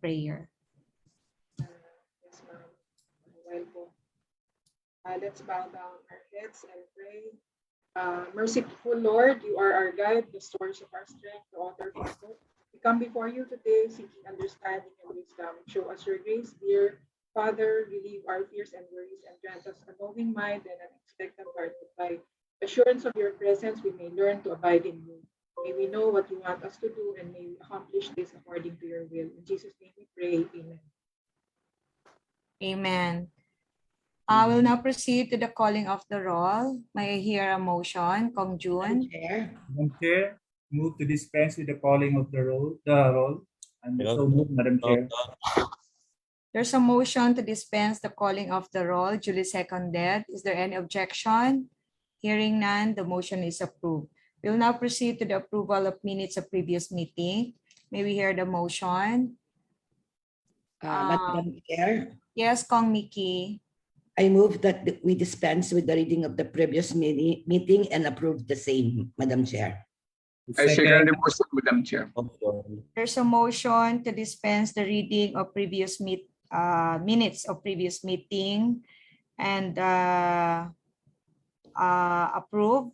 prayer. Yes, ma'am. Well po. Let's bow down our heads and pray. Merciful Lord, you are our guide, the source of our strength, the author of our hope. We come before you today seeking understanding and wisdom. Show us your grace, dear Father, relieve our fears and worries, and grant us a knowing mind and an expectant heart, that by assurance of your presence we may learn to abide in you. May we know what you want us to do, and may we accomplish this according to your will. In Jesus' name we pray. Amen. Amen. I will now proceed to the calling of the roll. May I hear a motion? Kong Jun. Madam Chair, move to dispense with the calling of the roll. And so move, Madam Chair. There's a motion to dispense the calling of the roll, duly seconded. Is there any objection? Hearing none, the motion is approved. We'll now proceed to the approval of minutes of previous meeting. May we hear the motion? Madam Chair, Yes, Kong Miki. I move that we dispense with the reading of the previous meeting and approve the same, Madam Chair. I second the motion, Madam Chair. There's a motion to dispense the reading of previous minutes of previous meeting and approve.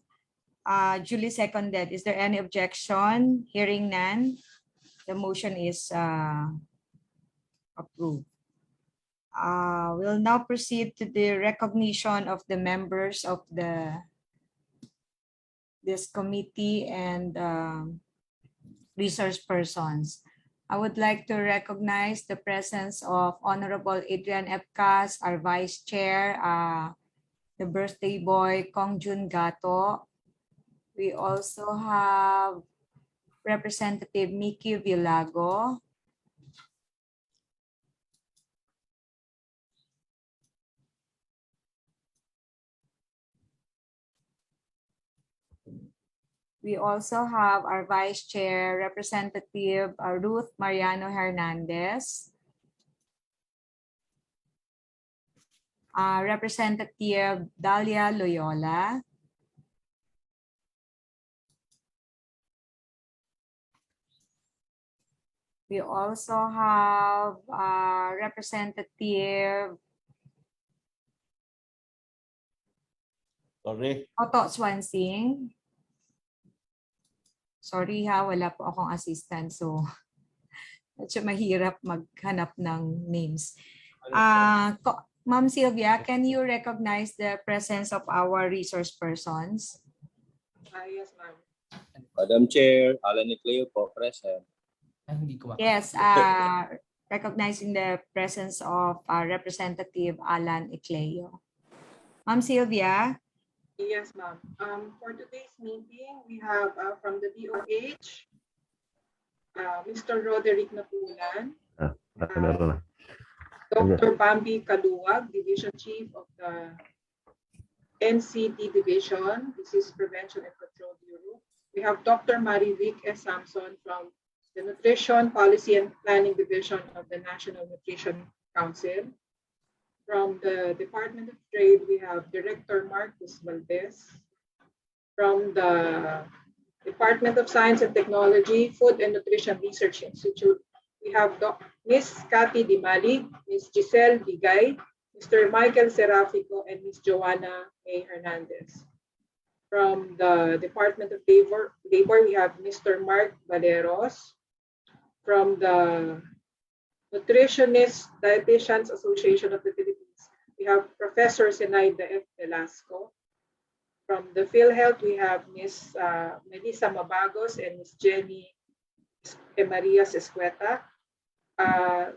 Duly seconded. Is there any objection? Hearing none, the motion is approved. We'll now proceed to the recognition of the members of this committee and resource persons. I would like to recognize the presence of Honorable Adrian F. Cas, our Vice Chair, the birthday boy, Kong Jun Gato. We also have Representative Mickey Villago. We also have our Vice Chair, Representative Ruth Mariano Hernandez. Representative Dalia Loyola. We also have Representative Otto Swansing. Sorry ha, wala po akong assistant, so medyo mahirap maghanap ng names. Ma'am Sylvia, can you recognize the presence of our resource persons? Yes, ma'am. Madam Chair, Alan Nicleo po, present. Yes, recognizing the presence of Representative Alan Icleo. Ma'am Sylvia? Yes, ma'am. For today's meeting, we have from the DOH, Mr. Roderick Napulan, Dr. Bambi Kaluwag, Division Chief of the NCT Division, Disease Prevention and Control Bureau. We have Dr. Marivic S. Samson from the Nutrition Policy and Planning Division of the National Nutrition Council. From the Department of Trade, we have Director Marcus Valdez. From the Department of Science and Technology, Food and Nutrition Research Institute, we have Ms. Cathy Dimalig, Ms. Giselle Digay, Mr. Michael Serafico, and Ms. Joanna A. Hernandez. From the Department of Labor, we have Mr. Mark Valeros. From the Nutritionist Dietitians Association of the Philippines, we have Professor Zenaida F. Velasco. From the PhilHealth, we have Ms. Melissa Mabagos and Ms. Jenny Maria Escueta.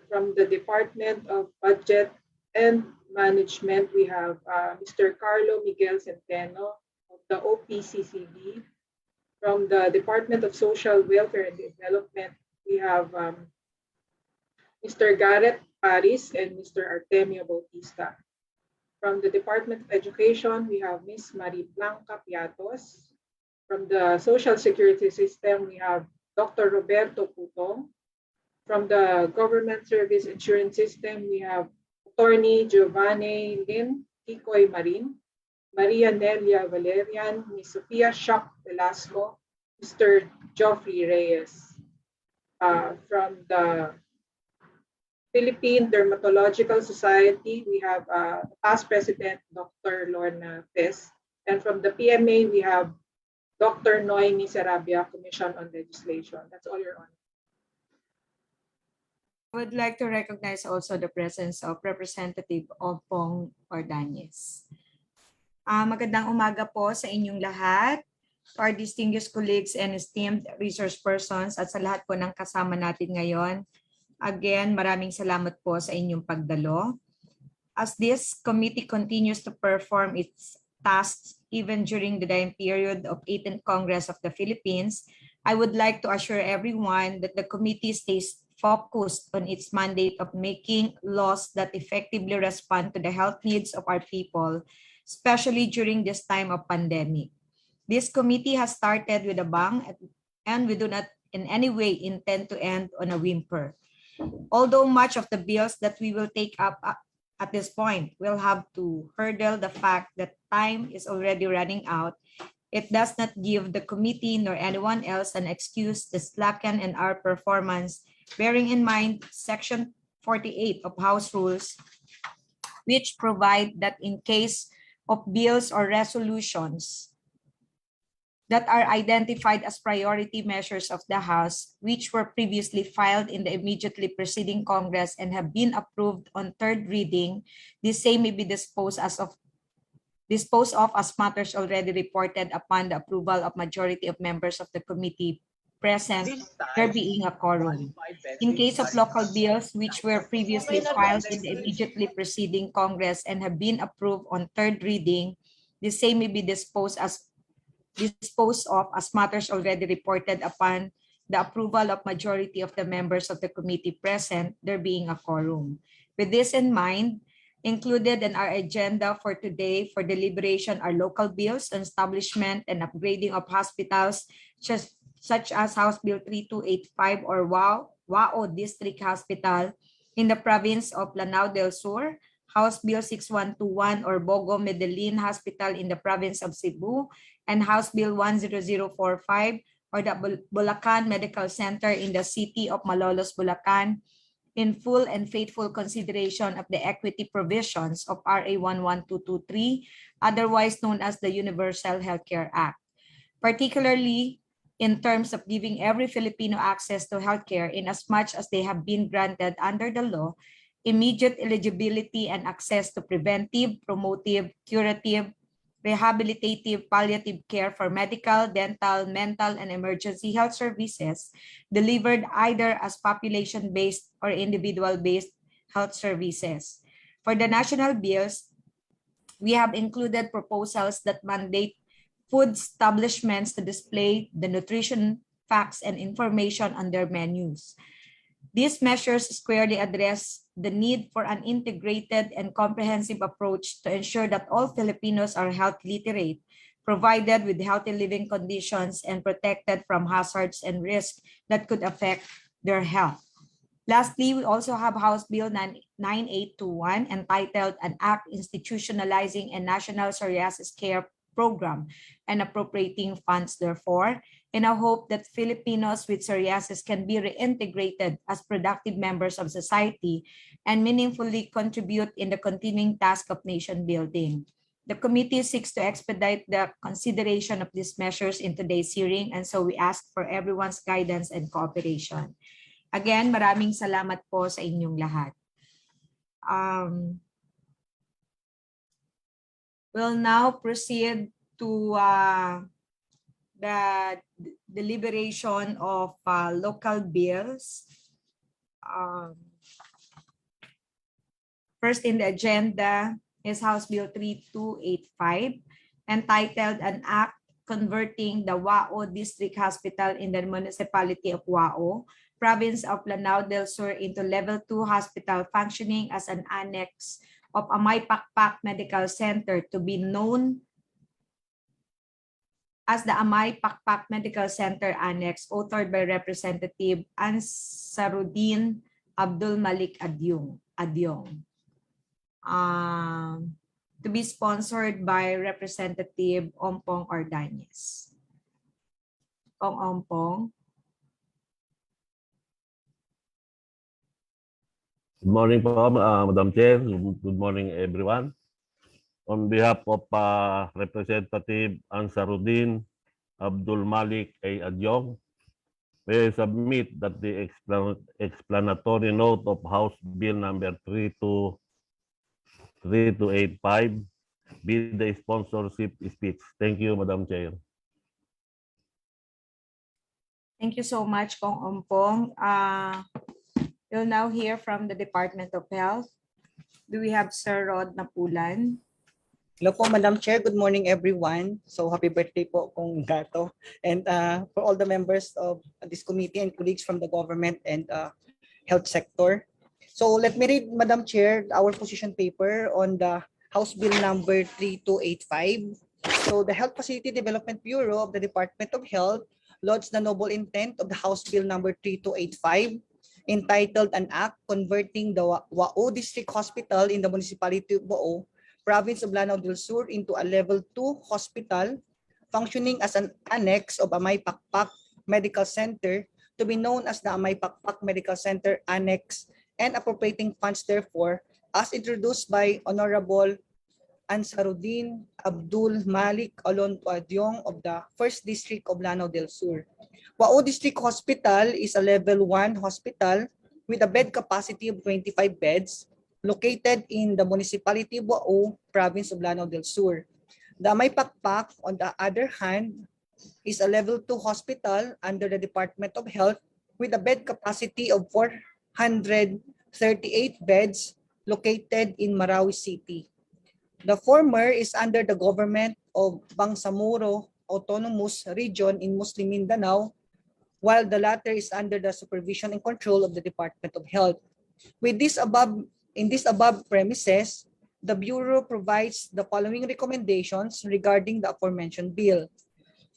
From the Department of Budget and Management, we have Mr. Carlo Miguel Centeno of the OPCCB. From the Department of Social Welfare and Development, we have Mr. Garrett Paris and Mr. Artemio Bautista. From the Department of Education, we have Ms. Marie Blanca Piatos. From the Social Security System, we have Dr. Roberto Putong. From the Government Service Insurance System, we have Attorney Giovanni Lin Kikoy Marin, Maria Nelia Valerian, Ms. Sofia Shock Velasco, Mr. Geoffrey Reyes. From the Philippine Dermatological Society, we have past president, Dr. Lorna Pes. And from the PMA, we have Dr. Noemi Sarabia, Commission on Legislation. That's all, Your Honor. I would like to recognize also the presence of Representative Opong Ordanyez. Magandang umaga po sa inyong lahat, to our distinguished colleagues and esteemed resource persons at sa lahat po ng kasama natin ngayon. Again, maraming salamat po sa inyong pagdalo. As this committee continues to perform its tasks even during the time period of 18th Congress of the Philippines, I would like to assure everyone that the committee stays focused on its mandate of making laws that effectively respond to the health needs of our people, especially during this time of pandemic. This committee has started with a bang, and we do not in any way intend to end on a whimper. Although much of the bills that we will take up at this point will have to hurdle the fact that time is already running out, it does not give the committee nor anyone else an excuse to slacken in our performance, bearing in mind Section 48 of House Rules, which provide that in case of bills or resolutions that are identified as priority measures of the House, which were previously filed in the immediately preceding Congress and have been approved on third reading, the same may be disposed of as matters already reported upon the approval of majority of members of the committee present, there being a quorum. In case of local bills which were previously filed in the immediately preceding Congress and have been approved on third reading, the same may be disposed of as matters already reported upon the approval of majority of the members of the committee present, there being a quorum. With this in mind, included in our agenda for today for deliberation are local bills on establishment and upgrading of hospitals such as House Bill 3285 or WAO District Hospital in the province of Lanao del Sur, House Bill 6121 or Bogo Medellin Hospital in the province of Cebu, and House Bill 10045 or the Bulacan Medical Center in the city of Malolos, Bulacan, in full and faithful consideration of the equity provisions of RA 11223, otherwise known as the Universal Healthcare Act, particularly in terms of giving every Filipino access to healthcare in as much as they have been granted under the law, immediate eligibility and access to preventive, promotive, curative, rehabilitative, palliative care for medical, dental, mental, and emergency health services delivered either as population-based or individual-based health services. For the national bills, we have included proposals that mandate food establishments to display the nutrition facts and information on their menus. These measures squarely address the need for an integrated and comprehensive approach to ensure that all Filipinos are health literate, provided with healthy living conditions, and protected from hazards and risks that could affect their health. Lastly, we also have House Bill 9821 entitled An Act Institutionalizing a National Psoriasis Care Program and appropriating funds therefor, in a hope that Filipinos with psoriasis can be reintegrated as productive members of society and meaningfully contribute in the continuing task of nation building. The committee seeks to expedite the consideration of these measures in today's hearing, and so we ask for everyone's guidance and cooperation. Again, maraming salamat po sa inyong lahat. We'll now proceed to the deliberation of local bills. First in the agenda is House Bill 3285, entitled An Act Converting the WAO District Hospital in the Municipality of WAO, Province of Lanao del Sur into Level 2 Hospital functioning as an annex of Amay Pakpak Medical Center to be known as the Amay Pakpak Medical Center Annex, authored by Representative Ansarudin Abdul Malik Adyong. To be sponsored by Representative Ompong Ordanyez. Ompong. Good morning po, Madam Chair. Good morning, everyone. On behalf of Representative Ansarudin Abdul Malik A. Adyong, may I submit that the explanatory note of House Bill number 3285 be the sponsorship speech. Thank you, Madam Chair. Thank you so much, Kong Ompong. We'll now hear from the Department of Health. Do we have Sir Rod Napulan? Hello po, Madam Chair. Good morning, everyone. So happy birthday po, Kong Gato. And for all the members of this committee and colleagues from the government and health sector. So let me read, Madam Chair, our position paper on the House Bill number 3285. So the Health Facility Development Bureau of the Department of Health lodged the noble intent of the House Bill number 3285, entitled An Act Converting the Wao District Hospital in the Municipality of Wao, Province of Lanao del Sur into a Level 2 hospital functioning as an annex of Amay Pakpak Medical Center to be known as the Amay Pakpak Medical Center Annex, and appropriating funds therefore, as introduced by Honorable Ansarudin Abdul Malik Adyong of the 1st District of Lanao del Sur. Wao District Hospital is a Level 1 hospital with a bed capacity of 25 beds located in the Municipality of Wao, Province of Lanao del Sur. The Amay Pakpak, on the other hand, is a Level 2 hospital under the Department of Health with a bed capacity of 438 beds located in Marawi City. The former is under the government of Bangsamoro Autonomous Region in Muslim Mindanao, while the latter is under the supervision and control of the Department of Health. In these above premises, the Bureau provides the following recommendations regarding the aforementioned bill.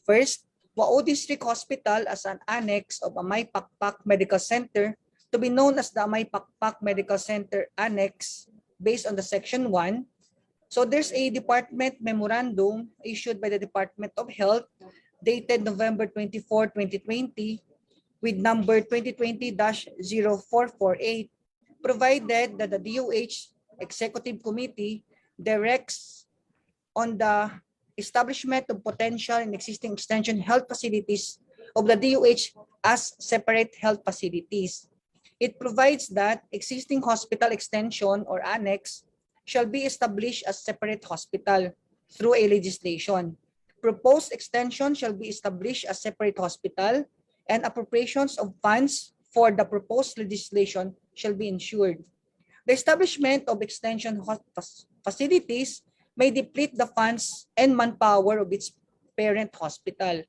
First, Wao District Hospital as an annex of Amay Pakpak Medical Center to be known as the Amay Pakpak Medical Center Annex based on the Section 1. So there's a department memorandum issued by the Department of Health dated November 24, 2020 with number 2020-0448, provided that the DOH Executive Committee directs on the establishment of potential and existing extension health facilities of the DOH as separate health facilities. It provides that existing hospital extension or annex shall be established as separate hospital through a legislation. Proposed extension shall be established as separate hospital, and appropriations of funds for the proposed legislation shall be ensured. The establishment of extension facilities may deplete the funds and manpower of its parent hospital,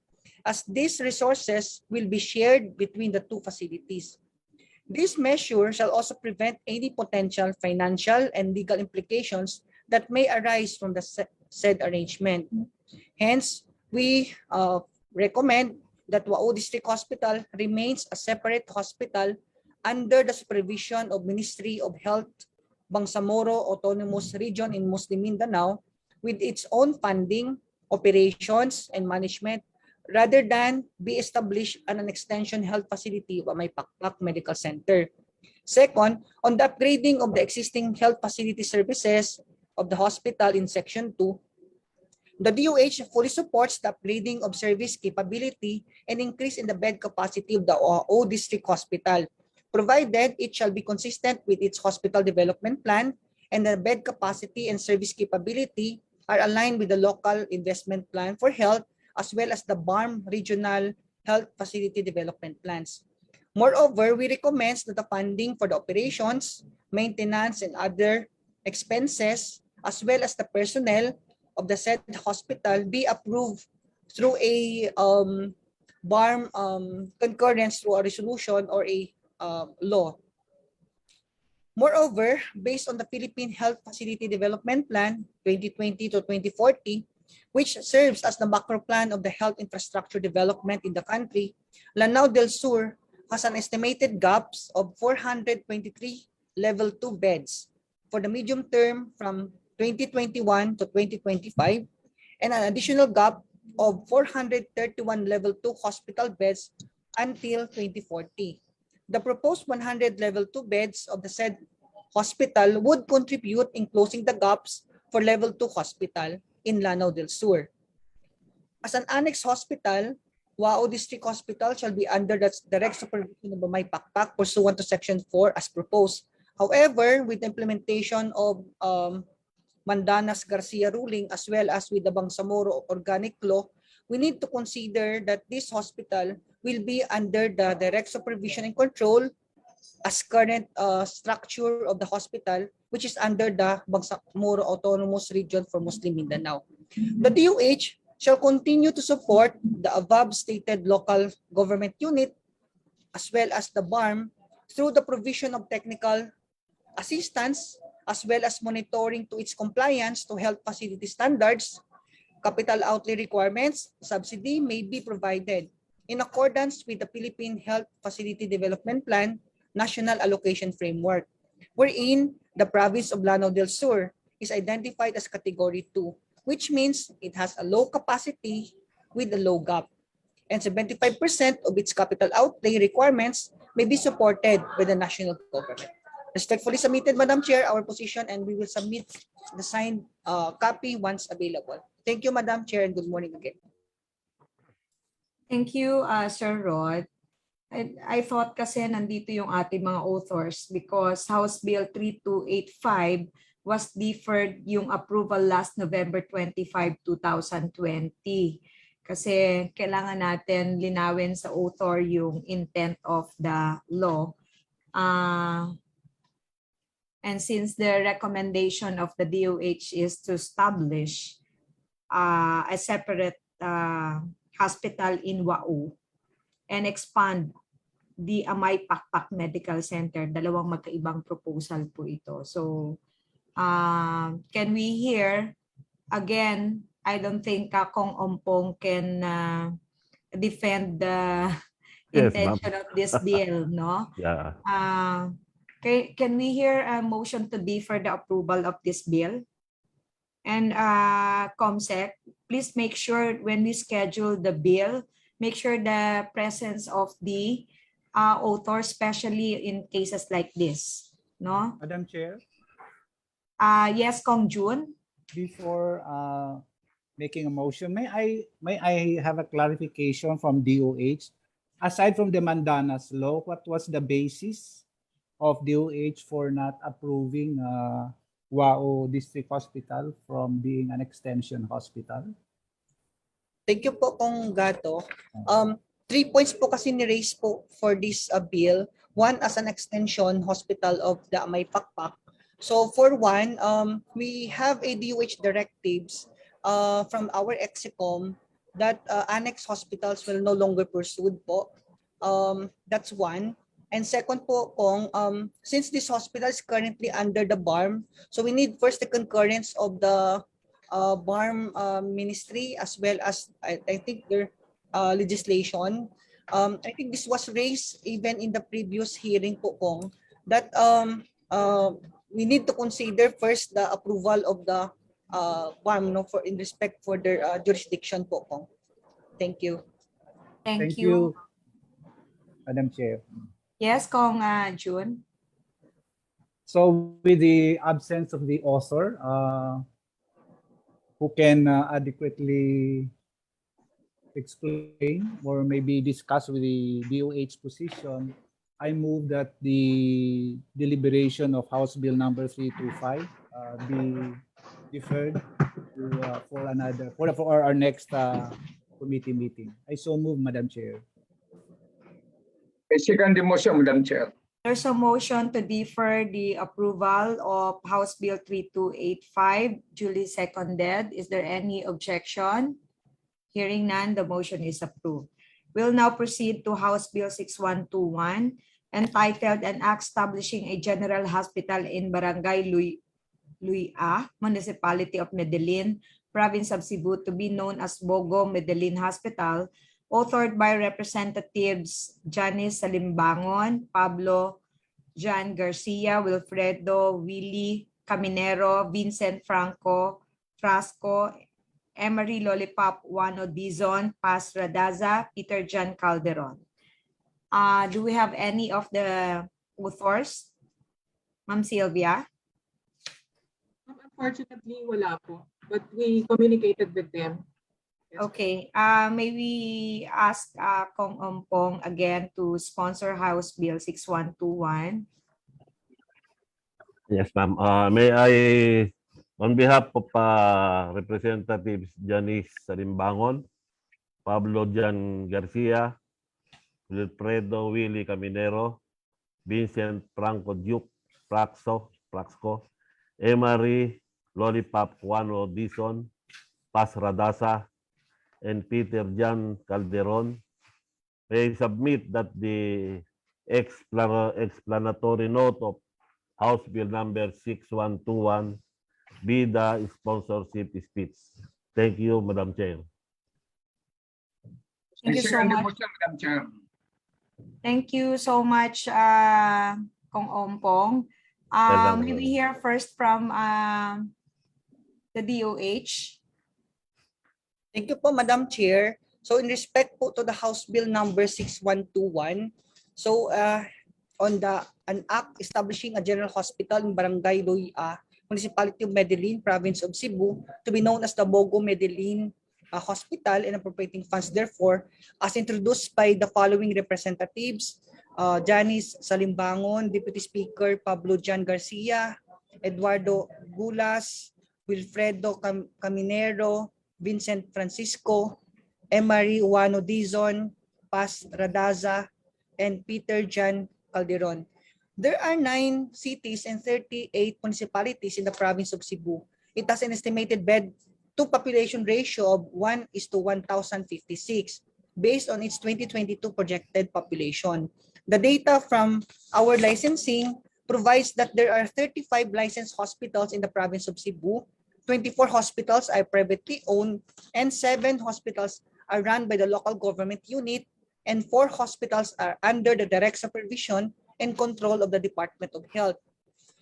as these resources will be shared between the two facilities. This measure shall also prevent any potential financial and legal implications that may arise from the said arrangement. Hence, we recommend that Wao District Hospital remains a separate hospital under the supervision of Ministry of Health, Bangsamoro Autonomous Region in Muslim Mindanao, with its own funding, operations, and management, rather than be established as an extension health facility of Amay Pakpak Medical Center. Second, on the upgrading of the existing health facility services of the hospital in Section 2, the DOH fully supports the upgrading of service capability and increase in the bed capacity of the O District Hospital, provided it shall be consistent with its hospital development plan and the bed capacity and service capability are aligned with the local investment plan for health as well as the BARM Regional Health Facility Development Plans. Moreover, we recommend that the funding for the operations, maintenance, and other expenses, as well as the personnel of the said hospital be approved through a BARM concurrence through a resolution or a law. Moreover, based on the Philippine Health Facility Development Plan 2020 to 2040, which serves as the macro plan of the health infrastructure development in the country, Lanao del Sur has an estimated gaps of 423 level 2 beds for the medium term from 2021 to 2025, and an additional gap of 431 level 2 hospital beds until 2040. The proposed 100 level 2 beds of the said Hospital would contribute in closing the gaps for Level 2 Hospital in Lanao del Sur. As an annex hospital, Wao District Hospital shall be under the direct supervision of Bamay Pakpak pursuant to Section 4 as proposed. However, with the implementation of Mandanas Garcia ruling as well as with the Bangsamoro Organic Law, we need to consider that this hospital will be under the direct supervision and control as current structure of the hospital, which is under the Bangsamoro Autonomous Region for Muslim Mindanao. The DOH shall continue to support the above stated local government unit as well as the BARM through the provision of technical assistance as well as monitoring to its compliance to health facility standards. Capital outlay requirements, subsidy may be provided in accordance with the Philippine Health Facility Development Plan National Allocation Framework, wherein the province of Lanao del Sur is identified as Category 2, which means it has a low capacity with a low gap, and 75% of its capital outlay requirements may be supported by the national government. Respectfully submitted, Madam Chair, our position, and we will submit the signed copy once available. Thank you, Madam Chair, and good morning again. Thank you, Sir Rod. I thought kasi nandito yung ating mga authors because House Bill 3285 was deferred yung approval last November 25, 2020. Kasi kailangan natin linawin sa author yung intent of the law. And since the recommendation of the DOH is to establish a separate hospital in Wao and expand the Amay Pakpak Medical Center, dalawang magkaibang proposal po ito. So, can we hear again? I don't think Kong Ompong can defend the intention of this bill, no? Yeah. Can we hear a motion to defer the approval of this bill? And COMSEC, please make sure when we schedule the bill, make sure the presence of the author, especially in cases like this, no? Madam Chair, Yes, Kong Jun. before making a motion, may I have a clarification from DOH? Aside from the Mandanas law, what was the basis of DOH for not approving Wao District Hospital from being an extension hospital? Thank you po, Kong Gato. 3 points po kasi ni-raise po for this bill. One, as an extension hospital of the Amay Pakpak. So for one, we have a DOH directives from our EXICOM that annex hospitals will no longer pursued po. That's one. And second po, Kong, since this hospital is currently under the BARM, so we need first the concurrence of the BARM ministry as well as I think their legislation. I think this was raised even in the previous hearing po, Kong, that we need to consider first the approval of the BARM, no, for in respect for their jurisdiction po, Kong. Thank you. Thank you. Madam Chair. Yes, Kong Jun. So with the absence of the author, who can adequately explain or maybe discuss with the DOH position, I move that the deliberation of House Bill number 325 be deferred for our next committee meeting. I so move, Madam Chair. I second the motion, Madam Chair. There's a motion to defer the approval of House Bill 3285, duly seconded. Is there any objection? Hearing none, the motion is approved. We'll now proceed to House Bill 6121, entitled An Act Establishing a General Hospital in Barangay Luya, Municipality of Medellin, Province of Cebu, to be known as Bogo Medellin Hospital, authored by Representatives Janice Salimbangon, Pablo Jan Garcia, Wilfredo Willie Caminero, Vincent Franco Frasco, Emery Lollipop Wano Dizon, Paz Radaza, Peter Jan Calderon. Do we have any of the authors? Ma'am Sylvia? Unfortunately, wala po. But we communicated with them. Yes po. Okay, may we ask Kong Ompong again to sponsor House Bill 6121? Yes, ma'am. May I, on behalf of Representatives Janice Salimbangon, Pablo Jan Garcia, Wilfredo Willie Caminero, Vincent Franco Duke, Praxco, Emery Lollipop Juano Dizon, Paz Radasa, and Peter Jan Calderon, may submit that the explanatory note of House Bill number 6121 be the sponsorship speech. Thank you, Madam Chair. Thank I you so second the much. motion, Madam Chair. Thank you so much, Kong Ompong. May we hear first from the DOH? Thank you po, Madam Chair. So in respect po to the House Bill number 6121, so on an act establishing a general hospital in Barangay Loia, Municipality of Medellin, Province of Cebu, to be known as the Bogo Medellin Hospital and appropriating funds therefore, as introduced by the following representatives, Janice Salimbangon, Deputy Speaker Pablo Jan Garcia, Eduardo Gulas, Wilfredo Caminero, Vincent Francisco, Emery Juano Dizon, Paz Radaza, and Peter Jan Calderon. There are 9 cities and 38 municipalities in the province of Cebu. It has an estimated bed to population ratio of 1:1056 based on its 2022 projected population. The data from our licensing provides that there are 35 licensed hospitals in the province of Cebu, 24 hospitals are privately owned, and 7 hospitals are run by the local government unit, and 4 hospitals are under the direct supervision and control of the Department of Health.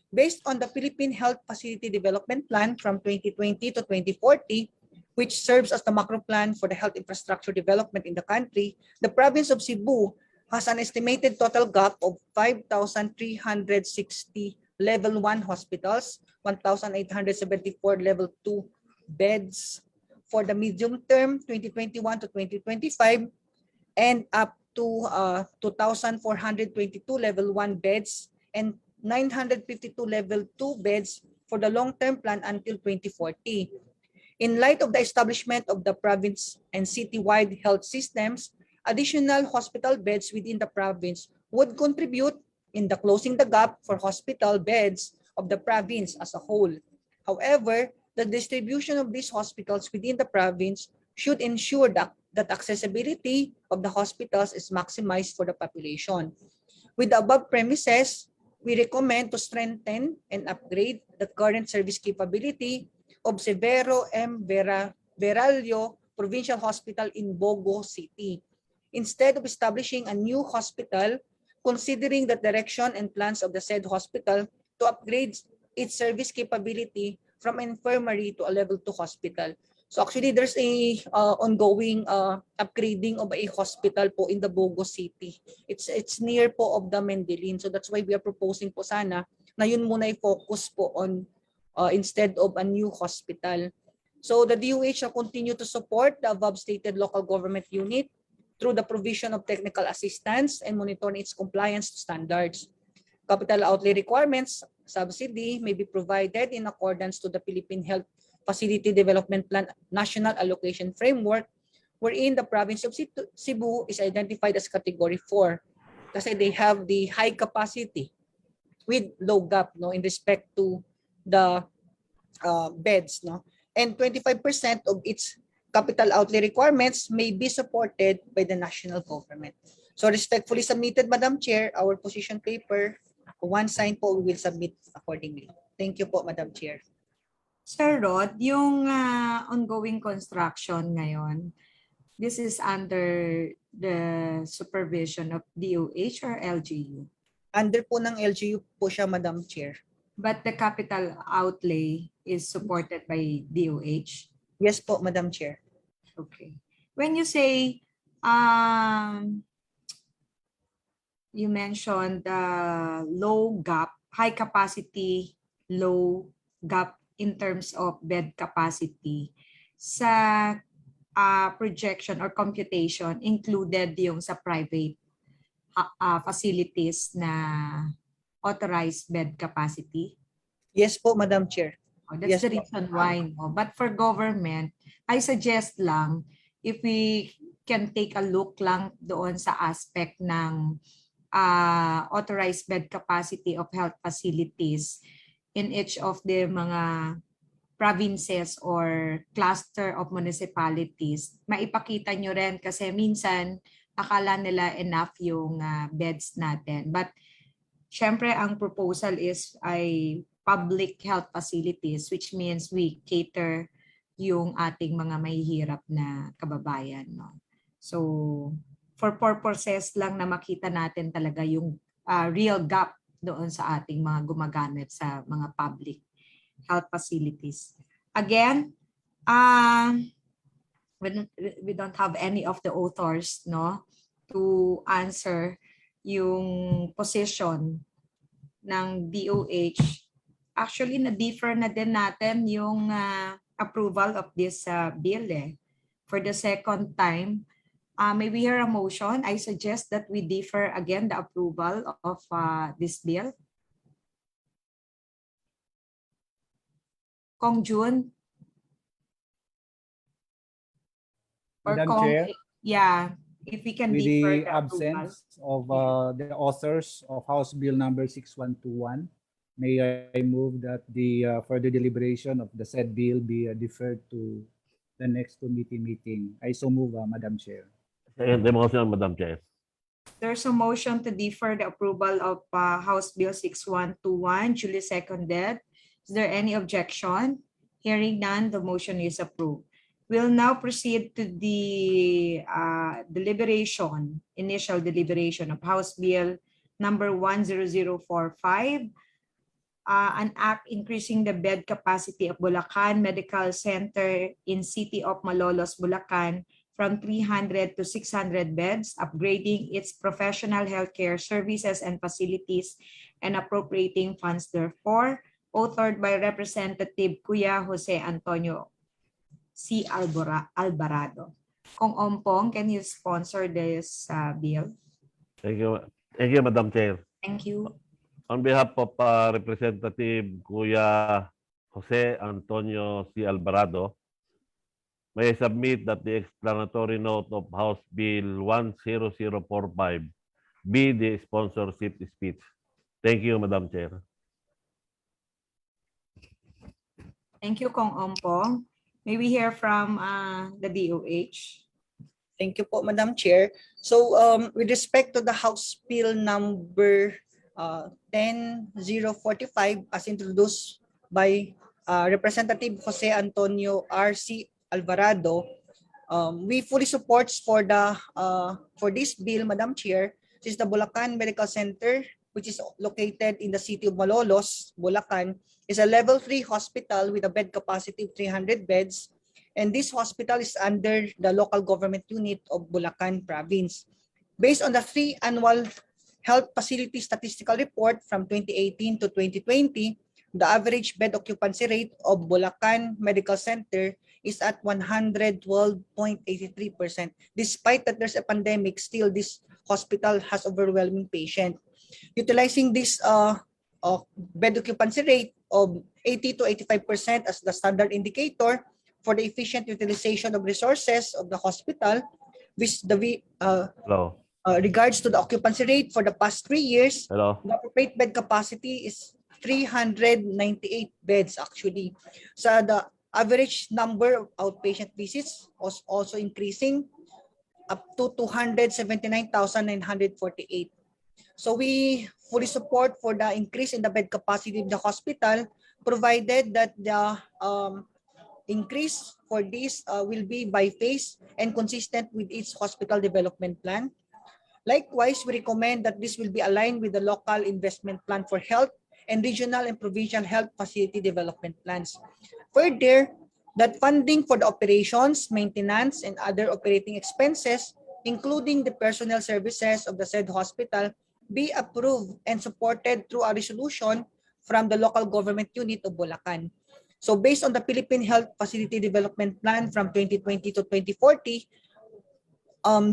Based on the Philippine Health Facility Development Plan from 2020 to 2040, which serves as the macro plan for the health infrastructure development in the country, the province of Cebu has an estimated total gap of 5,360 level 1 hospitals, 1,874 level 2 beds for the medium term 2021 to 2025, and up to 2,422 level 1 beds and 952 level 2 beds for the long-term plan until 2040. In light of the establishment of the province and city-wide health systems, additional hospital beds within the province would contribute in the closing the gap for hospital beds of the province as a whole. However, the distribution of these hospitals within the province should ensure that accessibility of the hospitals is maximized for the population. With the above premises, we recommend to strengthen and upgrade the current service capability of Severo M. Veralio Provincial Hospital in Bogo City. Instead of establishing a new hospital, considering the direction and plans of the said hospital to upgrade its service capability from infirmary to a level 2 hospital. So actually, there's a ongoing upgrading of a hospital po in the Bogo City. It's near po of the Medellin. So that's why we are proposing po sana na yun muna i-focus po on instead of a new hospital. So the DOH shall continue to support the above stated local government unit through the provision of technical assistance and monitoring its compliance to standards. Capital outlay requirements, subsidy may be provided in accordance to the Philippine Health Facility Development Plan National Allocation Framework, wherein the province of Cebu is identified as Category 4 kasi they have the high capacity with low gap in respect to the beds. And 25% of its capital outlay requirements may be supported by the national government. So respectfully submitted, Madam Chair, our position paper, one sign po, we will submit accordingly. Thank you po, Madam Chair. Sir Rod, yung ongoing construction ngayon, this is under the supervision of DOH or LGU? Under po ng LGU po siya, Madam Chair. But the capital outlay is supported by DOH? Yes po, Madam Chair. Okay. When you say, you mentioned the low gap high capacity, low gap in terms of bed capacity. Sa projection or computation, included yung sa private facilities na authorized bed capacity. Yes po, Madam Chair. Oh, that's Yes the po. reason why. No? But for government, I suggest lang, if we can take a look lang doon sa aspect ng authorized bed capacity of health facilities in each of the mga provinces or cluster of municipalities, maipakita nyo rin kasi minsan akala nila enough yung beds natin. But syempre ang proposal is ay public health facilities, which means we cater yung ating mga mahihirap na kababayan. No? So for purposes lang na makita natin talaga yung real gap doon sa ating mga gumagamit sa mga public health facilities. Again, we don't have any of the authors, no, to answer yung position ng DOH. Actually, na-differ na din natin yung approval of this bill. For the second time, may we hear a motion? I suggest that we defer again the approval of this bill. Kong Jun? Or Madam Kong, Chair, yeah, if we can with defer the the approval. absence of the authors of House Bill number 6121, may I move that the further deliberation of the said bill be deferred to the next committee meeting. I so move, Madam Chair. Second the motion, Madam Chair. There's a motion to defer the approval of House Bill 6121, duly seconded. Is there any objection? Hearing none, the motion is approved. We'll now proceed to the initial deliberation of House Bill number 10045, an act increasing the bed capacity of Bulacan Medical Center in City of Malolos, Bulacan from 300 to 600 beds, upgrading its professional healthcare services and facilities, and appropriating funds therefor, authored by Representative Kuya Jose Antonio C. Alvarado. Kong Ompong, can you sponsor this bill? Thank you, Madam Chair. Thank you. On behalf of Representative Kuya Jose Antonio C. Alvarado, may I submit that the explanatory note of House Bill 10045 be the sponsorship speech. Thank you, Madam Chair. Thank you, Kong Ompong. May we hear from the DOH? Thank you po, Madam Chair. So with respect to the House Bill number 10045 as introduced by Representative Jose Antonio R.C. Alvarado, we fully support for this bill, Madam Chair, since the Bulacan Medical Center, which is located in the city of Malolos, Bulacan, is a level 3 hospital with a bed capacity of 300 beds. And this hospital is under the local government unit of Bulacan Province. Based on the 3 annual health facility statistical report from 2018 to 2020, the average bed occupancy rate of Bulacan Medical Center is at 112.83%. Despite that there's a pandemic, still this hospital has overwhelming patients. Utilizing this bed occupancy rate of 80 to 85% as the standard indicator for the efficient utilization of resources of the hospital, which regards to the occupancy rate for the past 3 years, Hello. the appropriate bed capacity is 398 beds actually. So the average number of outpatient visits was also increasing up to 279,948. So we fully support for the increase in the bed capacity of the hospital, provided that the increase for this will be by phase and consistent with its hospital development plan. Likewise, we recommend that this will be aligned with the local investment plan for health and regional and provincial health facility development plans. Further, that funding for the operations, maintenance, and other operating expenses, including the personnel services of the said hospital, be approved and supported through a resolution from the local government unit of Bulacan. So based on the Philippine Health Facility Development Plan from 2020 to 2040,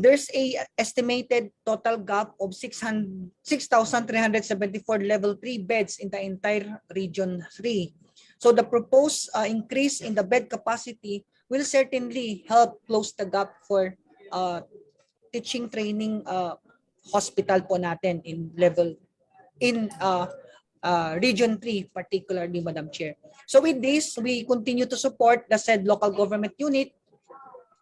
there's a estimated total gap of 6,374 level 3 beds in the entire Region 3. So the proposed increase in the bed capacity will certainly help close the gap for teaching training hospital po natin in Region 3 particularly, Madam Chair. So with this, we continue to support the said local government unit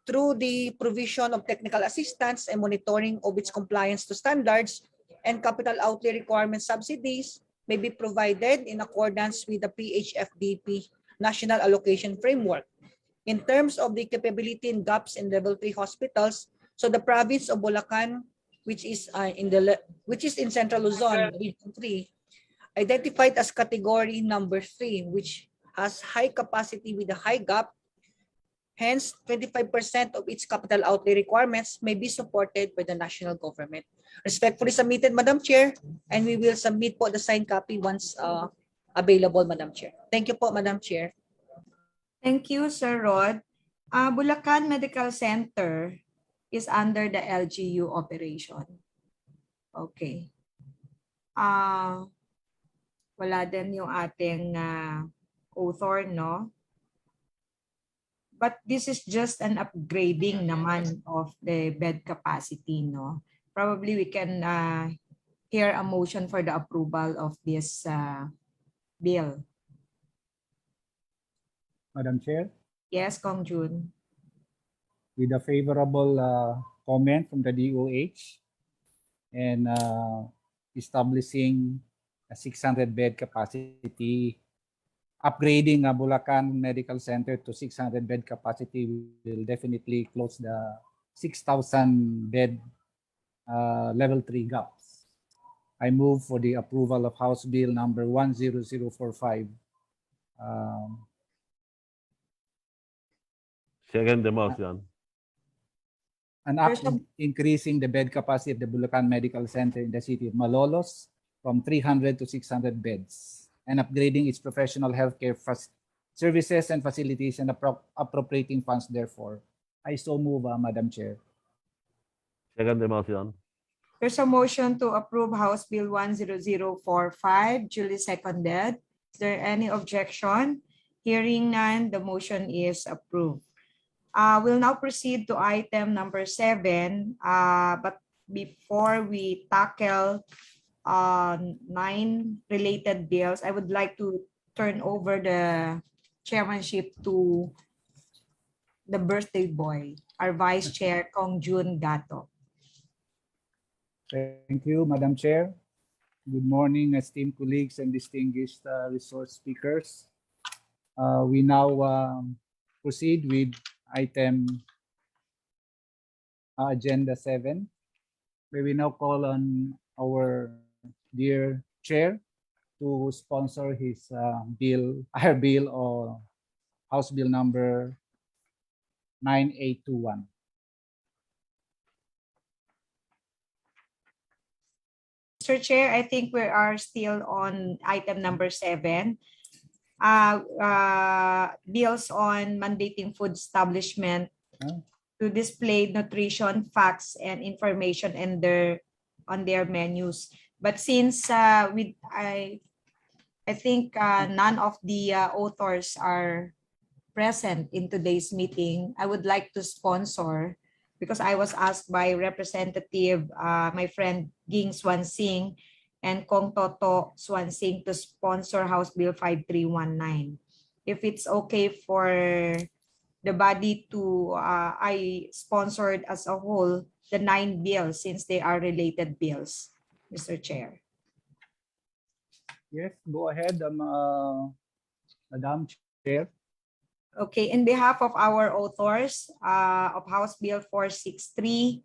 through the provision of technical assistance and monitoring of its compliance to standards, and capital outlay requirement subsidies may be provided in accordance with the PHFDP National Allocation Framework. In terms of the capability and gaps in level 3 hospitals, so the province of Bulacan, which is in Central Luzon, Region 3, identified as category number 3, which has high capacity with a high gap. Hence, 25% of its capital outlay requirements may be supported by the national government. Respectfully submitted, Madam Chair, and we will submit po the signed copy once available, Madam Chair. Thank you po, Madam Chair. Thank you, Sir Rod. Bulacan Medical Center is under the LGU operation. Okay. Wala din yung ating author, no? But this is just an upgrading naman of the bed capacity, no? Probably we can hear a motion for the approval of this bill. Madam Chair, Yes, Kong Jun. with a favorable comment from the DOH and establishing a 600-bed capacity, upgrading Bulacan Medical Center to 600-bed capacity will definitely close the 6,000-bed level 3 gaps. I move for the approval of House Bill number 10045. Second the motion. An act increasing the bed capacity of the Bulacan Medical Center in the city of Malolos from 300 to 600 beds, and upgrading its professional healthcare services and facilities and appropriating funds therefore. I so move, Madam Chair. Second the motion. There's a motion to approve House Bill 10045, duly seconded. Is there any objection? Hearing none, the motion is approved. We'll now proceed to item number 7. But before we tackle 9 related bills, I would like to turn over the chairmanship to the birthday boy, our Vice Chair, Kong Jun Gato. Thank you, Madam Chair. Good morning, esteemed colleagues and distinguished resource speakers. We now proceed with item agenda 7, where we now call on our dear chair to sponsor his our bill, or House Bill number 9821. Mr. Chair, I think we are still on item number 7. Bills on mandating food establishment to display nutrition facts and information on their menus. But since I think none of the authors are present in today's meeting, I would like to sponsor, because I was asked by Representative, my friend Ging Swansing and Kong Toto Swansing, to sponsor House Bill 5319. If it's okay for the body to, I sponsored as a whole the 9 bills since they are related bills, Mr. Chair. Yes, go ahead, Madam Chair. Okay, in behalf of our authors of House Bill 463,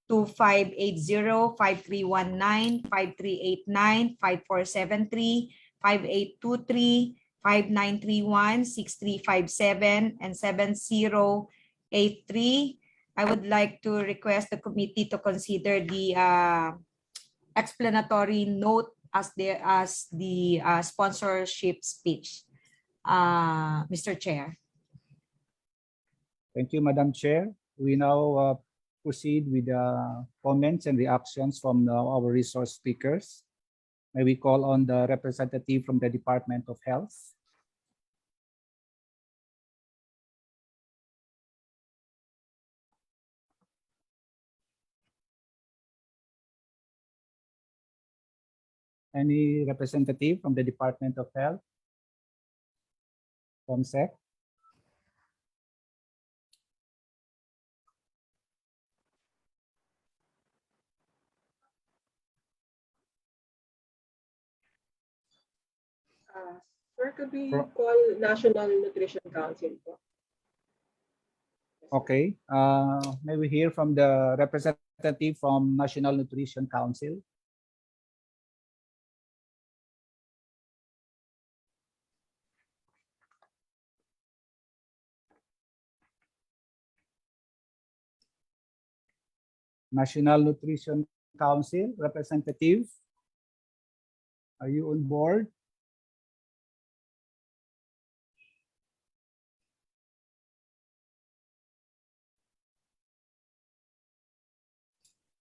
2580, 5319, 5389, 5473, 5823, 5931, 6357, and 7083. I would like to request the committee to consider the explanatory note as the sponsorship speech. Mr. Chair. Thank you, Madam Chair. We now proceed with the comments and reactions from our resource speakers. May we call on the representative from the Department of Health? Any representative from the Department of Health? COMSEC? Sir, could we Pro- call National Nutrition Council po? Okay. May we hear from the representative from National Nutrition Council? National Nutrition Council representative, are you on board?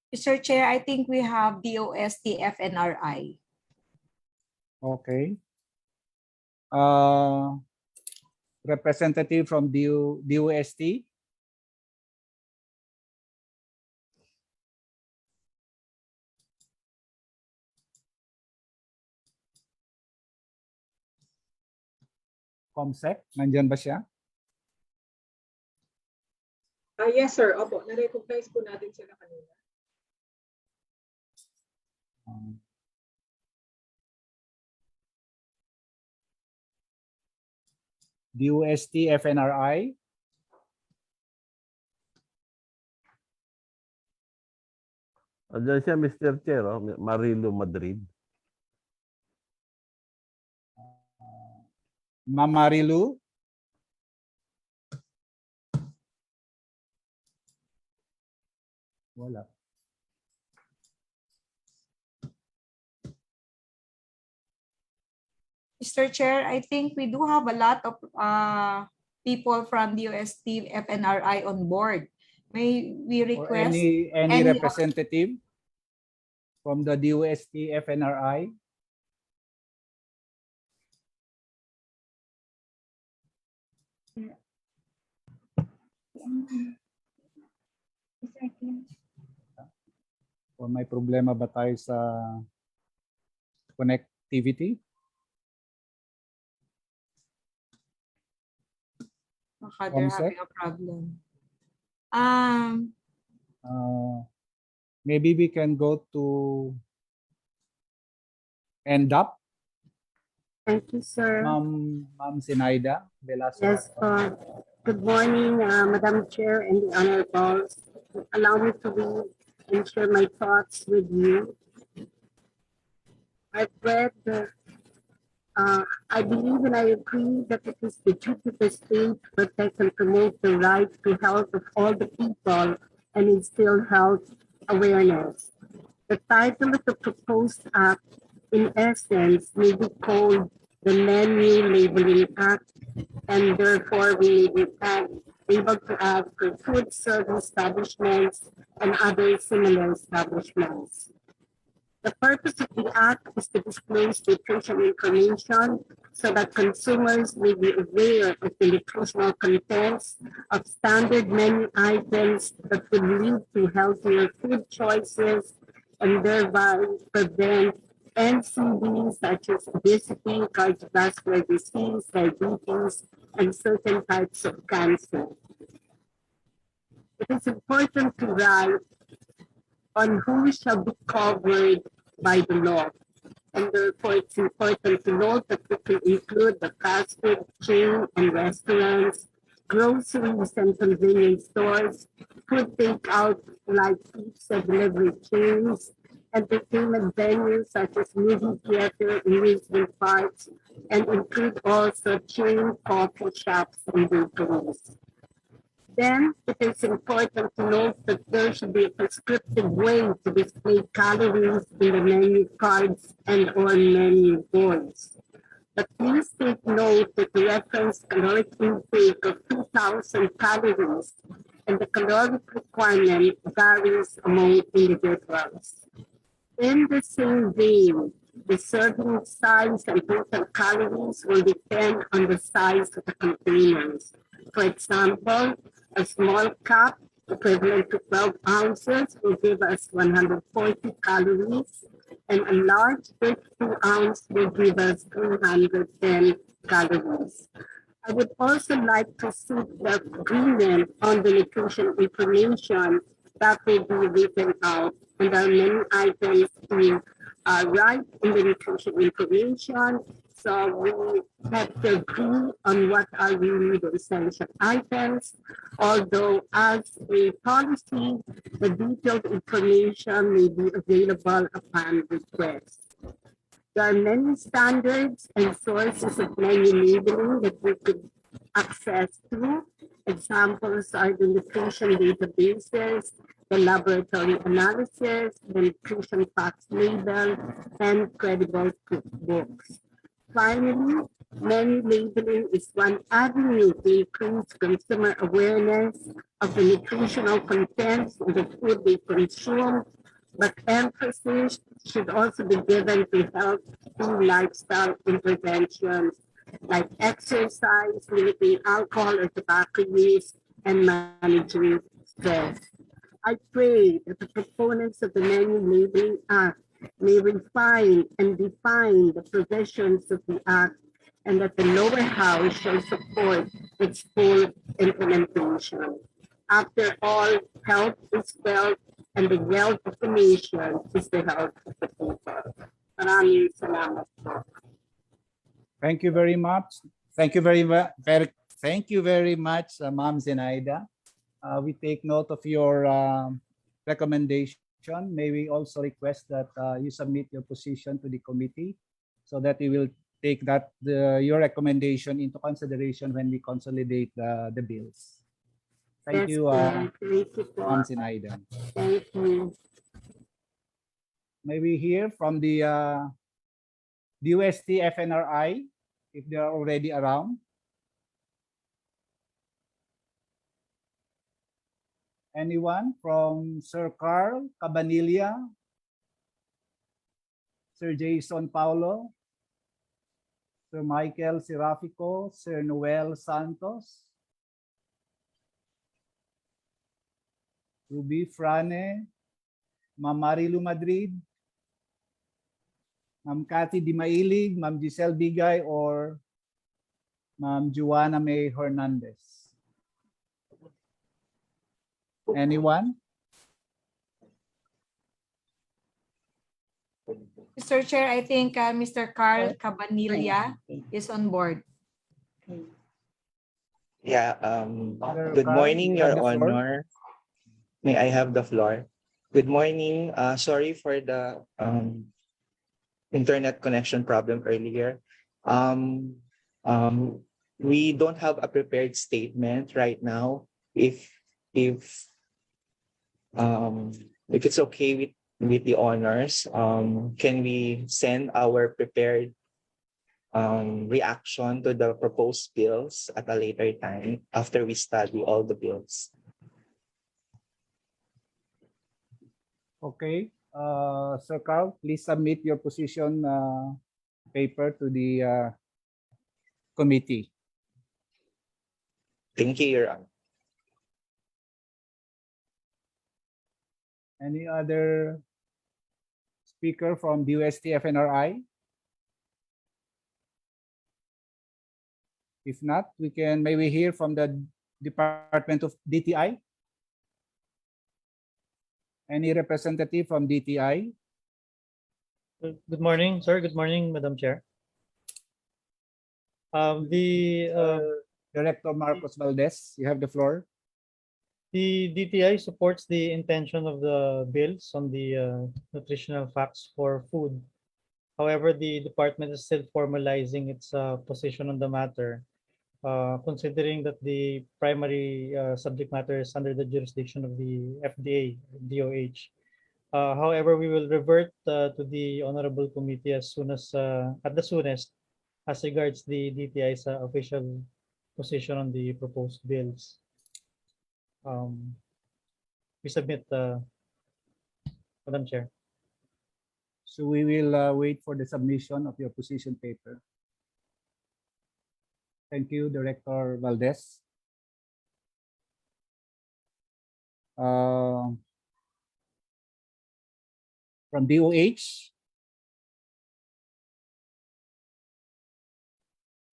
Mr. Chair, I think we have DOST FNRI. Okay. Representative from DOST? COMSEC, nandyan ba siya? Yes, sir. Opo, na-recognize po natin sila kanina. DOST FNRI? Andiyan siya, Mr. Chair, Marilo Madrid. Ma'am Marilu? Wala. Mr. Chair, I think we do have a lot of people from DOST FNRI on board. May we Or request any representative from the DOST FNRI? O may problema ba tayo sa connectivity? They're COMSEC? having a problem. Maybe we can go to end up. Thank you, sir. Ma'am Sinaida Velasco. Yes, good morning, Madam Chair and the Honorables. Allow me to read and share my thoughts with you. I've read I believe and I agree that it is the duty of the state to protect and promote the right to health of all the people and instill health awareness. The title of the proposed act, in essence, may be called the Menu Labeling Act, and therefore we may be able to add for food service establishments and other similar establishments. The purpose of the act is to disclose nutrition information so that consumers may be aware of the nutritional contents of standard menu items that will lead to healthier food choices and thereby prevent NCDs such as obesity, cardiovascular disease, diabetes, and certain types of cancer. It is important to write on who shall be covered by the law. And therefore, it's important to note that it will include the fast food chain and restaurants, groceries and convenience stores, food takeout like pizza delivery chains, entertainment venues such as movie theater, amusement parks, and include also chain coffee shops and bakeries. Then it is important to note that there should be a prescriptive way to display calories in the menu cards and or menu boards. But please take note that the reference caloric intake of 2,000 calories and the caloric requirement varies among individuals. In the same vein, the serving size and total calories will depend on the size of the containers. For example, a small cup equivalent to 12 ounces will give us 140 calories, and a large 32 ounce will give us 310 calories. I would also like to seek the agreement on the nutrition information that will be written out. And there are many items to write in the nutrition information. So we have to agree on what are really the essential items. Although as a policy, the detailed information may be available upon request. There are many standards and sources of menu labeling that we could access to. Examples are the nutrition databases, the laboratory analysis, the nutrition facts label, and credible cookbooks. Finally, menu labeling is one avenue to increase consumer awareness of the nutritional contents of the food they consume, but emphasis should also be given to health through lifestyle interventions like exercise, limiting alcohol or tobacco use, and managing stress. I pray that the proponents of the Menu Labeling Act may refine and define the provisions of the Act, and that the lower house shall support its full implementation. After all, health is wealth, and the wealth of the nation is the health of the people. Maraming salamat po. Thank you very much. Thank you very much. Thank you very much, Ma'am Zenaida. We take note of your recommendation. May we also request that you submit your position to the committee so that we will take that your recommendation into consideration when we consolidate the bills. Thank Yes, you, ma'am. Thank you po. Ma'am Zenaida. Thank you. May we hear from the DUST FNRI if they are already around? Anyone from Sir Carl Cabanilla, Sir Jason Paulo, Sir Michael Serafico, Sir Noel Santos, Ruby Frane, Ma'am Marilu Madrid, Ma'am Cathy Di Mailig, Ma'am Giselle Bigay, or Ma'am Juana May Hernandez? Anyone? Mr. Chair, I think Mr. Carl Cabanilla is on board. Yeah, Sir good Carl, morning, you have Your the floor. Honor. May I have the floor? Good morning. Sorry for the internet connection problem earlier. We don't have a prepared statement right now. If it's okay with the honors, can we send our prepared reaction to the proposed bills at a later time after we study all the bills? Okay. Sir Carl, please submit your position paper to the committee. Thank you, Your Honor. Any other speaker from DUST FNRI? If not, we can maybe hear from the Department of DTI. Any representative from DTI? Good morning, sir. Good morning, Madam Chair. Director Marcos Valdez, you have the floor. The DTI supports the intention of the bills on the nutritional facts for food. However, the department is still formalizing its position on the matter. considering that the primary subject matter is under the jurisdiction of the FDA, DOH. However, we will revert to the honorable committee as soon as, at the soonest, as regards the DTI's official position on the proposed bills. We submit, Madam Chair. So we will wait for the submission of your position paper. Thank you, Director Valdez. From DOH,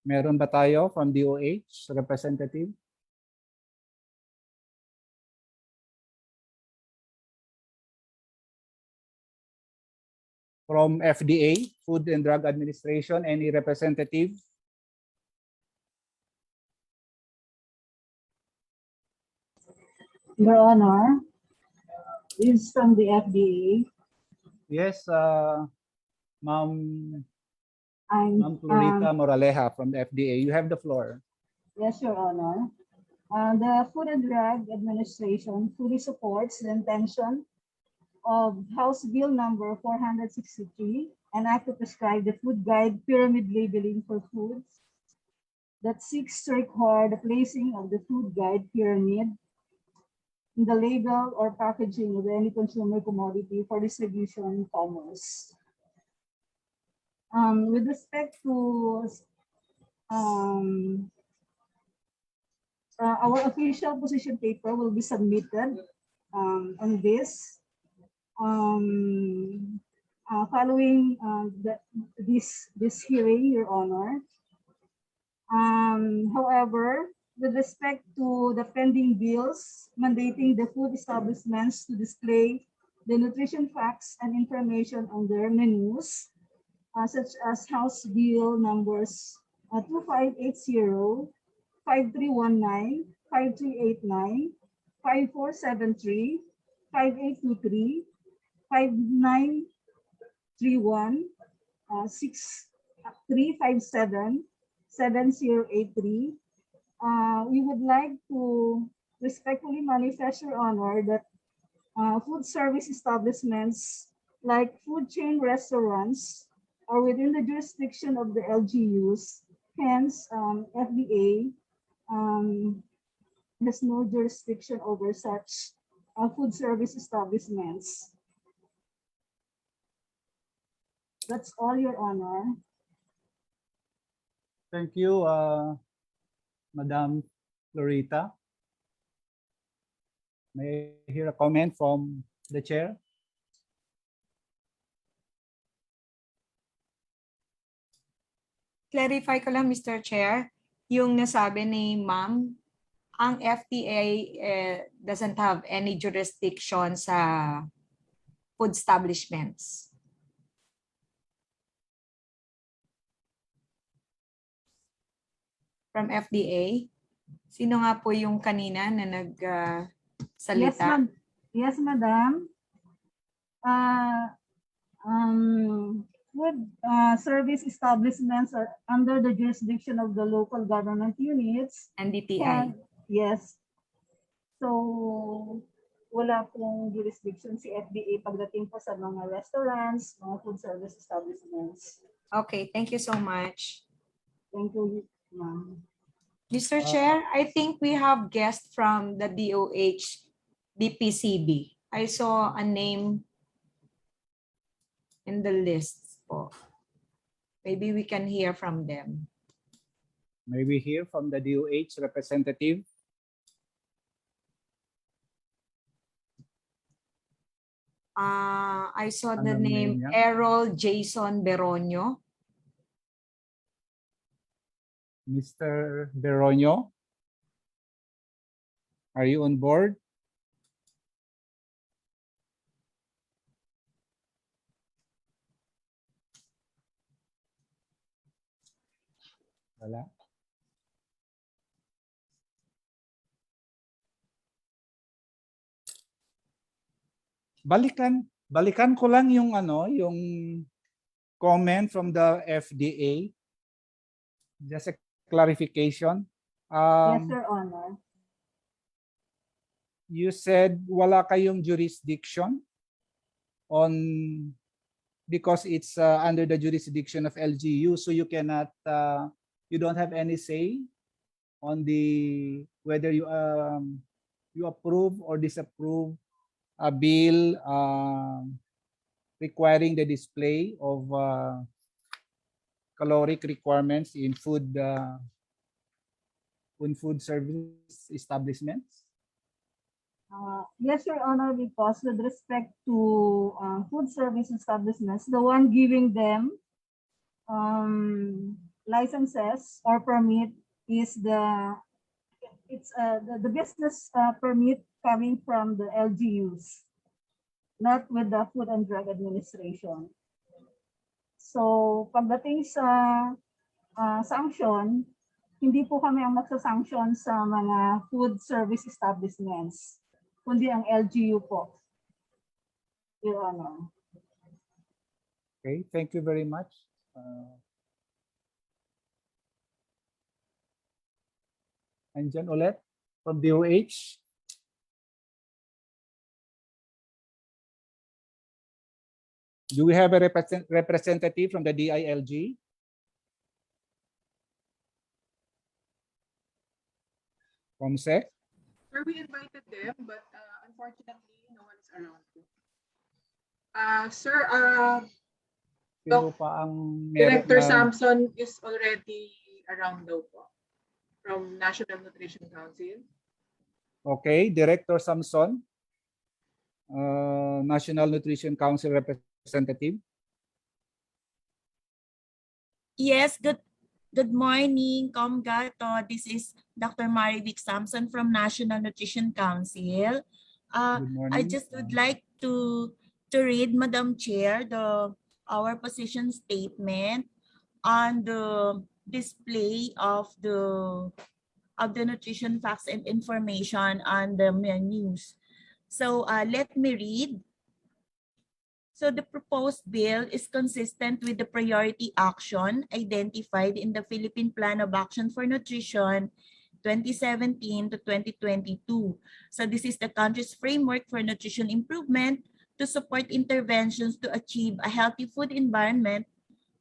meron ba tayo from DOH representative? From FDA, Food and Drug Administration, any representative? Your Honor, this is from the FDA. Yes, Ma'am I'm Florita Moraleja from the FDA. You have the floor. Yes, Your Honor. The Food and Drug Administration fully supports the intention of House Bill number 463, an act to prescribe the food guide pyramid labeling for foods that seeks to require the placing of the food guide pyramid in the label or packaging of any consumer commodity for distribution in commerce. With respect to our official position paper will be submitted on this following this hearing, Your Honor. However, with respect to the pending bills mandating the food establishments to display the nutrition facts and information on their menus, such as House Bill numbers 2580, 5319, 5389, 5473, 5823, 5931, 6357, 7083. We would like to respectfully manifest, Your Honor, that food service establishments like food chain restaurants are within the jurisdiction of the LGUs. Hence, FDA has no jurisdiction over such food service establishments. That's all, Your Honor. Thank you, Madam Florita. May I hear a comment from the chair? Clarify ko lang, Mr. Chair, yung nasabi ni Ma'am, ang FDA doesn't have any jurisdiction sa food establishments. From FDA? Sino nga po yung kanina na nagsalita? Yes, Madam. Food service establishments are under the jurisdiction of the local government units. And DTI. Yes. So, wala pong jurisdiction si FDA pagdating po sa mga restaurants, mga food service establishments. Okay, thank you so much. Thank you, ma'am. Mr. Chair, I think we have guests from the DOH DPCB. I saw a name in the list po. Maybe we can hear from them. May we hear from the DOH representative? I saw the Anong name name niya? Errol Jason Beronio. Mr. Beronio, are you on board? Wala. Balikan ko lang yung yung comment from the FDA. Just a clarification. Yes, Um, Your Honor. you said wala kayong jurisdiction on because it's under the jurisdiction of LGU, so you cannot, you don't have any say on the whether you approve or disapprove a bill requiring the display of caloric requirements in food service establishments. Yes, Your Honor, because with respect to food service establishments, the one giving them licenses or permit is the business permit coming from the LGUs, not with the Food and Drug Administration. So pagdating sa sanction, hindi po kami ang magsasanction sa mga food service establishments, kundi ang LGU po, Your Honor. Okay, thank you very much. Andyan ulit from DOH. Do we have a representative from the DILG? Comsec? Sir, we invited them, but unfortunately, no one is around. Sir, Sino pa ang meron Director na- Samson is already around daw po from National Nutrition Council. Okay, Director Samson, National Nutrition Council representative. Yes, good morning, Comgato. This is Dr. Marivic Sampson from National Nutrition Council. Good morning. I just would like to read, Madam Chair, our position statement on the display of the nutrition facts and information on the menus. So let me read. So the proposed bill is consistent with the priority action identified in the Philippine Plan of Action for Nutrition 2017 to 2022. So this is the country's framework for nutrition improvement to support interventions to achieve a healthy food environment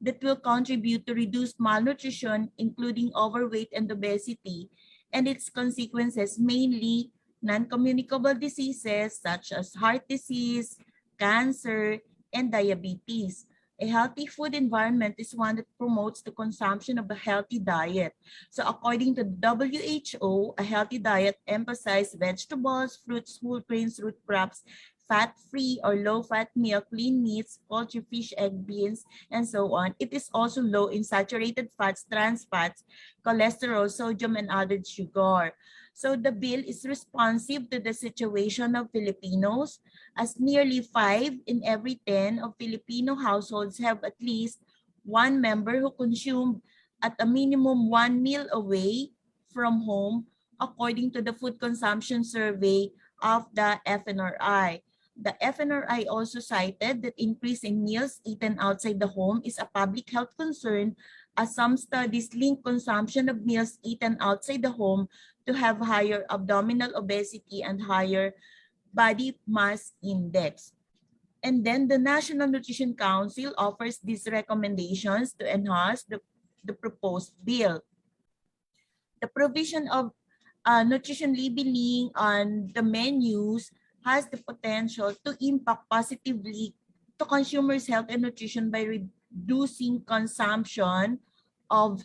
that will contribute to reduced malnutrition, including overweight and obesity, and its consequences, mainly non-communicable diseases such as heart disease, cancer, and diabetes. A healthy food environment is one that promotes the consumption of a healthy diet. So according to the WHO, a healthy diet emphasizes vegetables, fruits, whole grains, root crops, fat-free or low-fat milk, lean meats, poultry, fish, egg, beans, and so on. It is also low in saturated fats, trans fats, cholesterol, sodium, and added sugar. So the bill is responsive to the situation of Filipinos, as nearly 5 in every 10 of Filipino households have at least one member who consumed at a minimum 1 meal away from home, according to the food consumption survey of the FNRI. The FNRI also cited that increase in meals eaten outside the home is a public health concern, as some studies link consumption of meals eaten outside the home to have higher abdominal obesity and higher body mass index. And then the National Nutrition Council offers these recommendations to enhance the proposed bill. The provision of nutrition labeling on the menus has the potential to impact positively to consumers' health and nutrition by reducing consumption of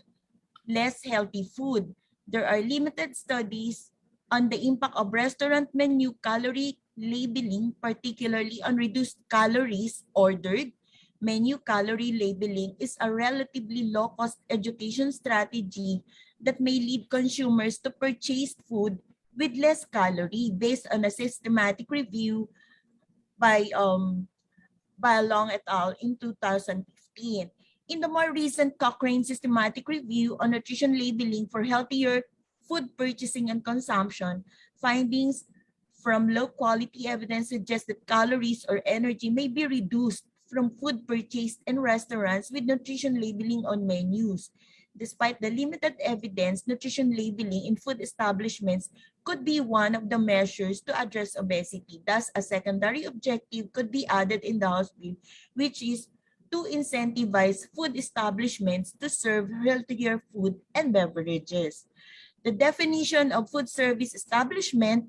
less healthy food. There are limited studies on the impact of restaurant menu calorie labeling, particularly on reduced calories ordered. Menu calorie labeling is a relatively low-cost education strategy that may lead consumers to purchase food with less calorie based on a systematic review by Long et al. In 2015. In the more recent Cochrane systematic review on nutrition labeling for healthier food purchasing and consumption, findings from low-quality evidence suggest that calories or energy may be reduced from food purchased in restaurants with nutrition labeling on menus. Despite the limited evidence, nutrition labeling in food establishments could be one of the measures to address obesity. Thus, a secondary objective could be added in the House bill, which is to incentivize food establishments to serve healthier food and beverages. The definition of food service establishment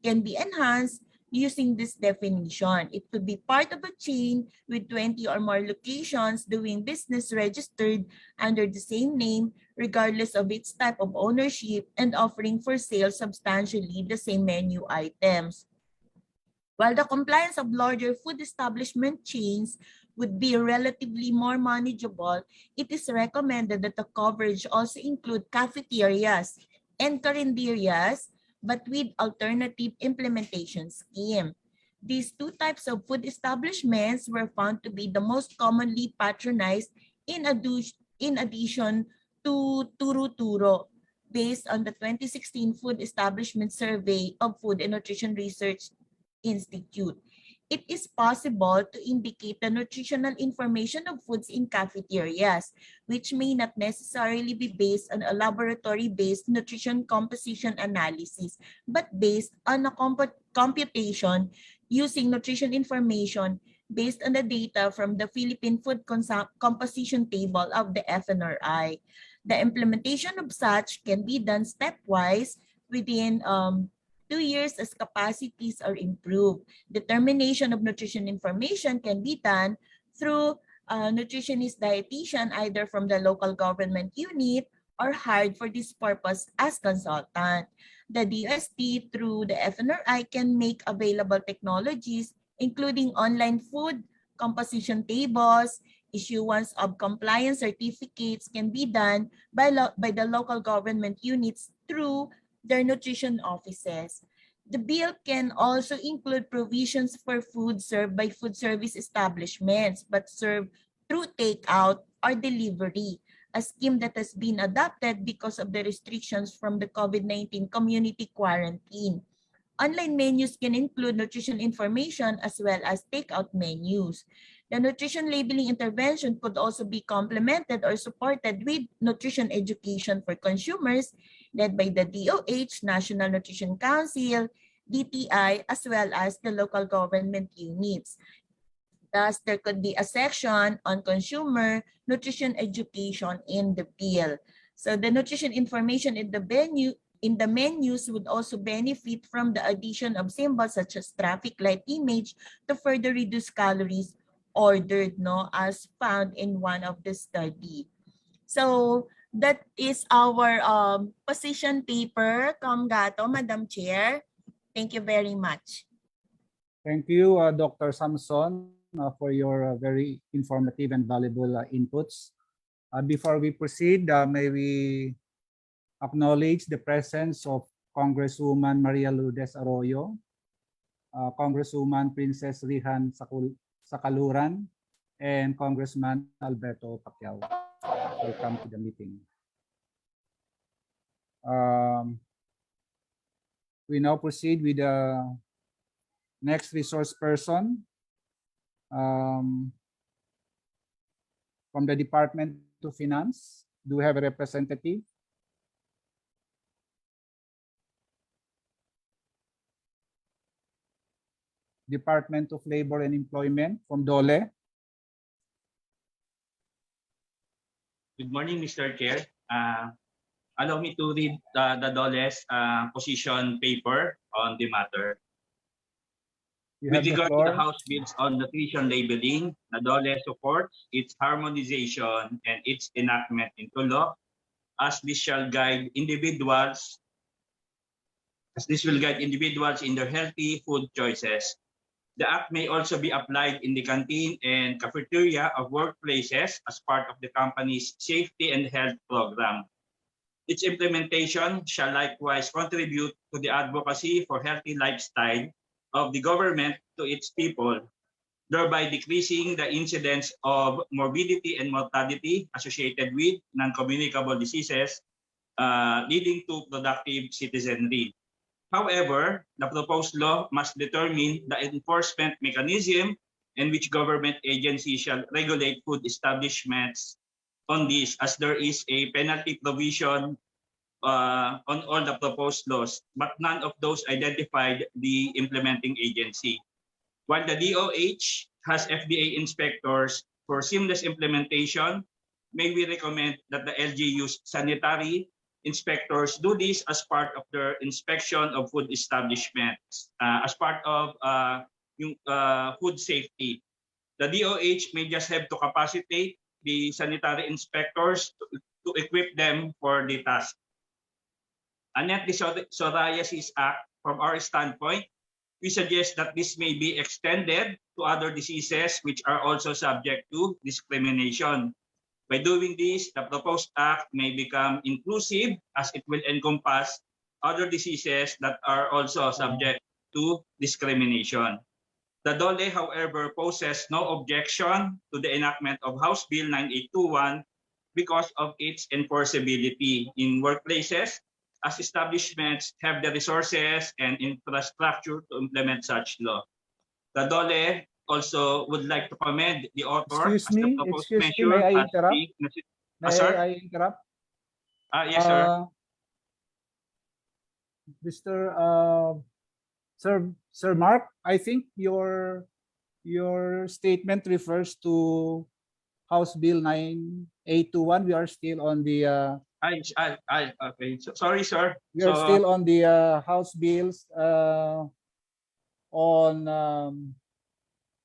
can be enhanced using this definition. It could be part of a chain with 20 or more locations doing business registered under the same name, regardless of its type of ownership, and offering for sale substantially the same menu items. While the compliance of larger food establishment chains would be relatively more manageable, it is recommended that the coverage also include cafeterias and carinderias, but with alternative implementation scheme. These two types of food establishments were found to be the most commonly patronized in addition to Turo-Turo, based on the 2016 Food Establishment Survey of Food and Nutrition Research Institute. It is possible to indicate the nutritional information of foods in cafeterias, which may not necessarily be based on a laboratory-based nutrition composition analysis, but based on a computation using nutrition information based on the data from the Philippine Food Composition Table of the FNRI. The implementation of such can be done stepwise within 2 years as capacities are improved. Determination of nutrition information can be done through a nutritionist dietitian, either from the local government unit or hired for this purpose as consultant. The DOST through the FNRI can make available technologies, including online food composition tables. Issuance of compliance certificates can be done by the local government units through their nutrition offices. The bill can also include provisions for food served by food service establishments but served through takeout or delivery, a scheme that has been adopted because of the restrictions from the COVID-19 community quarantine. Online menus can include nutrition information as well as takeout menus. The nutrition labeling intervention could also be complemented or supported with nutrition education for consumers led by the DOH, National Nutrition Council, DTI, as well as the local government units. Thus, there could be a section on consumer nutrition education in the bill. So the nutrition information in the menus would also benefit from the addition of symbols such as traffic light image to further reduce calories ordered, as found in one of the study. So that is our position paper, Gato, Madam Chair. Thank you very much. Thank you, Dr. Samson, for your very informative and valuable inputs. Before we proceed, may we acknowledge the presence of Congresswoman Maria Lourdes Arroyo, Congresswoman Princess Rihan Sakaluran, and Congressman Alberto Pacquiao. Welcome to the meeting. We now proceed with the next resource person from the Department of Finance. Do we have a representative? Department of Labor and Employment from DOLE. Good morning, Mr. Chair. Allow me to read the DOLE's position paper on the matter. With regard to the House bills on nutrition labeling, the DOLE supports its harmonization and its enactment into law, as this shall guide individuals, in their healthy food choices. The Act may also be applied in the canteen and cafeteria of workplaces as part of the company's safety and health program. Its implementation shall likewise contribute to the advocacy for healthy lifestyle of the government to its people, thereby decreasing the incidence of morbidity and mortality associated with non-communicable diseases, leading to productive citizenry. However, the proposed law must determine the enforcement mechanism in which government agencies shall regulate food establishments on this, as there is a penalty provision on all the proposed laws, but none of those identified the implementing agency. While the DOH has FDA inspectors for seamless implementation, may we recommend that the LGU's sanitary inspectors do this as part of their inspection of food establishments, as part of food safety. The DOH may just have to capacitate the sanitary inspectors to equip them for the task. Anent the Psoriasis Act, from our standpoint, we suggest that this may be extended to other diseases which are also subject to discrimination. By doing this, the proposed act may become inclusive as it will encompass other diseases that are also subject to discrimination. The DOLE, however, poses no objection to the enactment of House Bill 9821 because of its enforceability in workplaces, as establishments have the resources and infrastructure to implement such law. The DOLE also would like to commend the author as the proposed measure may I has interrupt? been- May I interrupt? Yes, sir. Mr. Sir Mark, I think your statement refers to House Bill 9821. We are still on the okay. Sorry, sir. we are still on the House bills on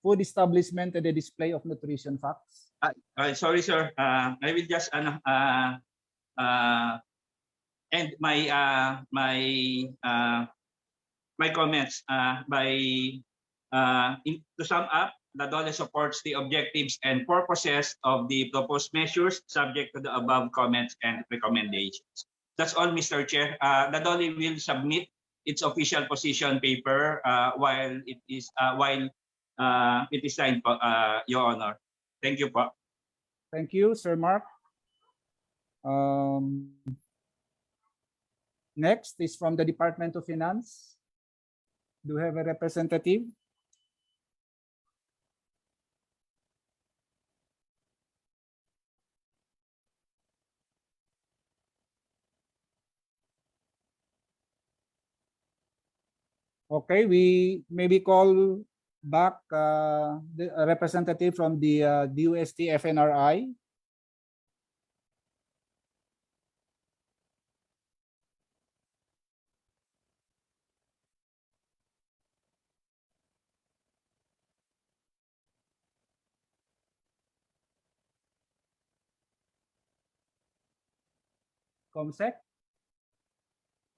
food establishment and the display of nutrition facts. Sorry, sir. I will just end my comments to sum up. The DOLE supports the objectives and purposes of the proposed measures subject to the above comments and recommendations. That's all, Mr. Chair. The DOLE will submit its official position paper while it is signed, Your Honor. Thank you, po. Thank you, Sir Mark. Next is from the Department of Finance. Do we have a representative? Okay, we maybe call back the representative from the DUST FNRI. Comsec?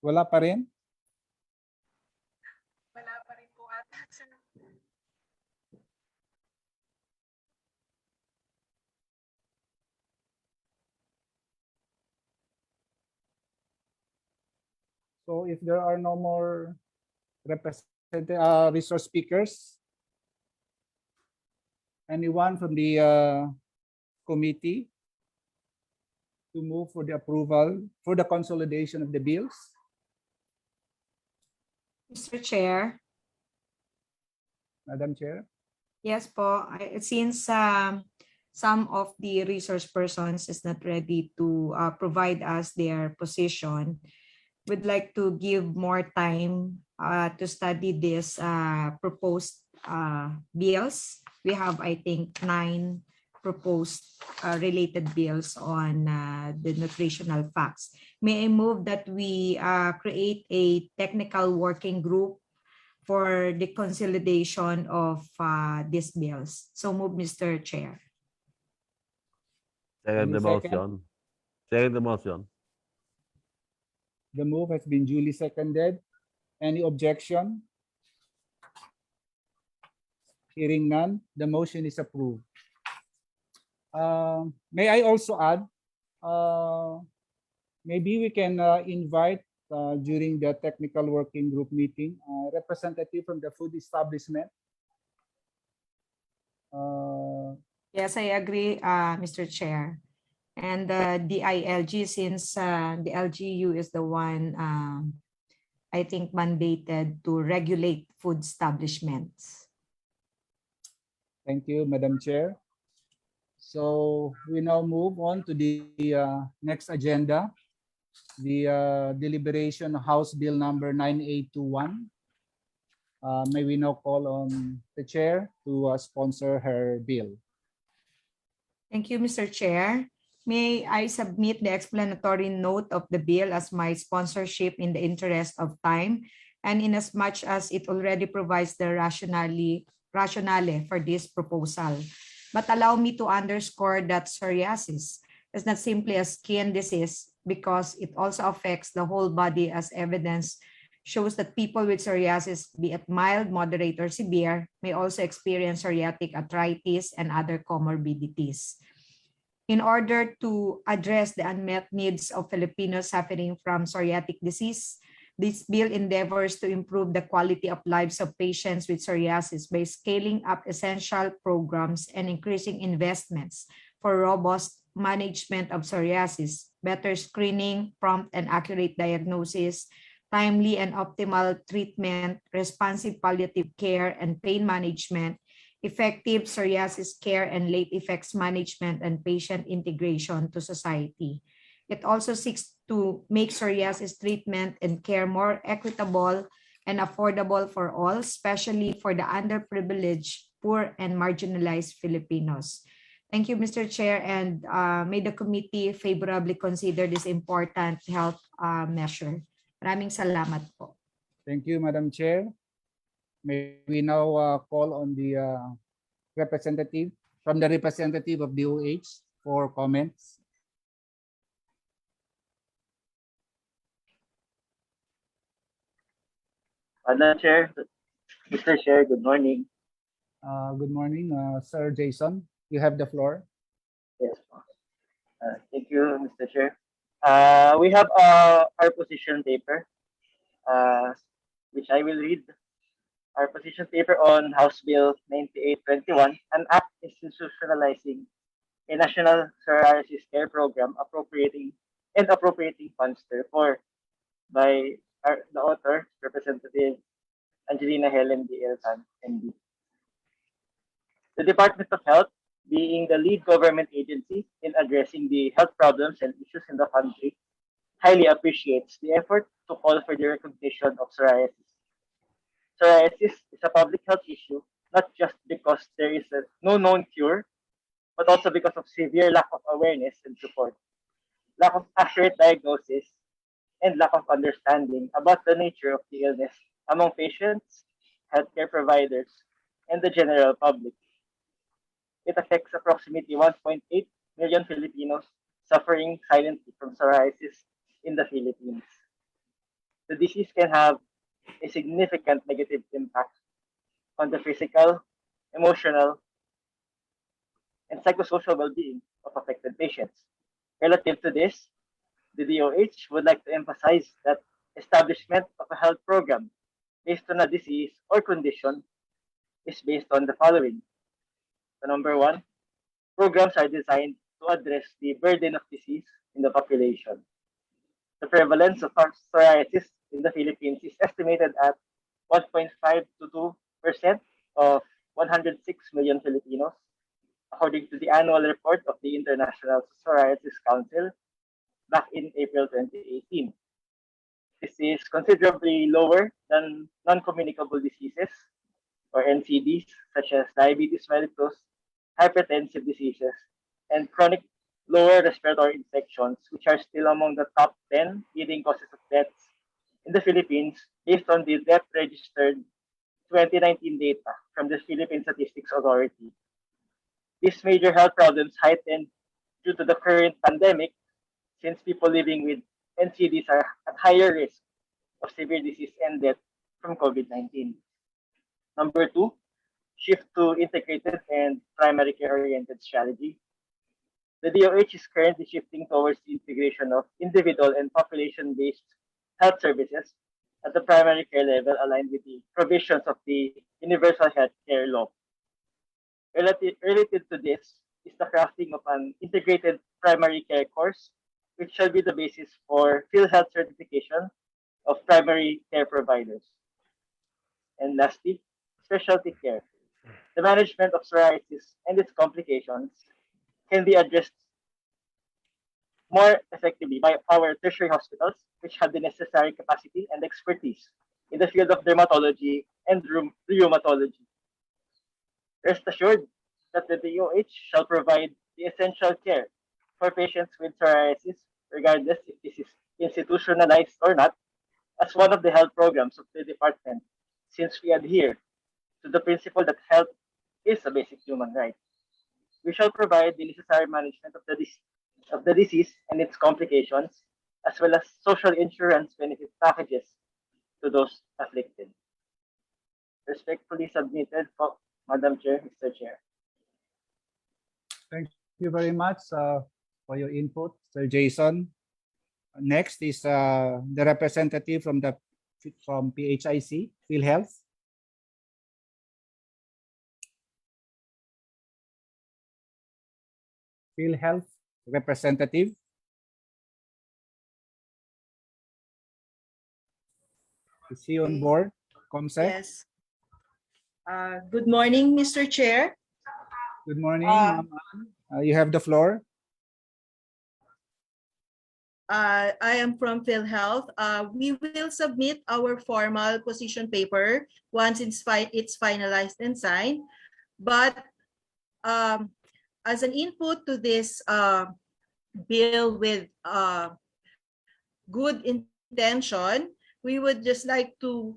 Wala pa rin? Wala pa rin po ata, sir. So if there are no more resource speakers, anyone from the committee to move for the approval for the consolidation of the bills? Mr. Chair. Madam Chair. Yes po. Since some of the resource persons is not ready to provide us their position, we'd like to give more time to study this proposed bills. We have, I think, 9 proposed related bills on the nutritional facts. May I move that we create a technical working group for the consolidation of these bills. So move, Mr. Chair. Second the motion. Second the motion. The move has been duly seconded. Any objection? Hearing none, the motion is approved. May I also add, maybe we can invite during the technical working group meeting, representative from the food establishment. Yes, I agree, Mr. Chair. And the ILG, since the LGU is the one, I think, mandated to regulate food establishments. Thank you, Madam Chair. So we now move on to the next agenda, the deliberation of House Bill number 9821. May we now call on the chair to sponsor her bill. Thank you, Mr. Chair. May I submit the explanatory note of the bill as my sponsorship in the interest of time, and in as much as it already provides the rationale for this proposal. But allow me to underscore that psoriasis is not simply a skin disease because it also affects the whole body, as evidence shows that people with psoriasis, be it mild, moderate, or severe, may also experience psoriatic arthritis and other comorbidities. In order to address the unmet needs of Filipinos suffering from psoriatic disease, this bill endeavors to improve the quality of lives of patients with psoriasis by scaling up essential programs and increasing investments for robust management of psoriasis, better screening, prompt and accurate diagnosis, timely and optimal treatment, responsive palliative care and pain management, effective psoriasis care and late effects management, and patient integration to society. It also seeks to make psoriasis treatment and care more equitable and affordable for all, especially for the underprivileged, poor, and marginalized Filipinos. Thank you, Mr. Chair, and may the committee favorably consider this important health measure. Maraming salamat po. Thank you, Madam Chair. May we now call on the representative of DOH for comments. Madam Chair, Mr. Chair, good morning. Good morning, Sir Jason. You have the floor. Yes. Thank you, Mr. Chair. We have our position paper, which I will read. Our position paper on House Bill 9821, an act institutionalizing a national psoriasis care program appropriating funds therefore, by the author, Representative Angelina Helen MD. The Department of Health, being the lead government agency in addressing the health problems and issues in the country, highly appreciates the effort to call for the recognition of psoriasis. Psoriasis is a public health issue, not just because there is no known cure, but also because of severe lack of awareness and support, lack of accurate diagnosis, and lack of understanding about the nature of the illness among patients, healthcare providers, and the general public. It affects approximately 1.8 million Filipinos suffering silently from psoriasis in the Philippines. The disease can have a significant negative impact on the physical, emotional, and psychosocial well-being of affected patients. Relative to this, the DOH would like to emphasize that establishment of a health program based on a disease or condition is based on the following. So number one, programs are designed to address the burden of disease in the population. The prevalence of psoriasis in the Philippines is estimated at 1.5 to 2% of 106 million Filipinos, according to the annual report of the International Psoriasis Council back in April 2018. This is considerably lower than non-communicable diseases, or NCDs, such as diabetes mellitus, hypertensive diseases, and chronic lower respiratory infections, which are still among the top 10 leading causes of deaths in the Philippines based on the death registered 2019 data from the Philippine Statistics Authority. These major health problems heightened due to the current pandemic, since people living with NCDs are at higher risk of severe disease and death from COVID-19. Number two, shift to integrated and primary care-oriented strategy. The DOH is currently shifting towards the integration of individual and population-based health services at the primary care level, aligned with the provisions of the Universal Health Care Law. Related to this is the crafting of an integrated primary care course, which shall be the basis for PhilHealth certification of primary care providers. And lastly, specialty care. The management of psoriasis and its complications can be addressed more effectively by our tertiary hospitals, which have the necessary capacity and expertise in the field of dermatology and rheumatology. Rest assured that the DOH shall provide the essential care for patients with psoriasis, regardless if this is institutionalized or not, as one of the health programs of the department, since we adhere to the principle that health is a basic human right. We shall provide the necessary management of the disease and its complications, as well as social insurance benefit packages to those afflicted. Respectfully submitted, for Madam Chair, Mr. Chair. Thank you very much for your input, Sir Jason. Next is the representative from PHIC, PhilHealth. PhilHealth representative. Is he on board? Comsec? Yes. Good morning, Mr. Chair. Good morning, ma'am. You have the floor. I am from PhilHealth. We will submit our formal position paper once it's finalized and signed. But as an input to this bill with good intention, we would just like to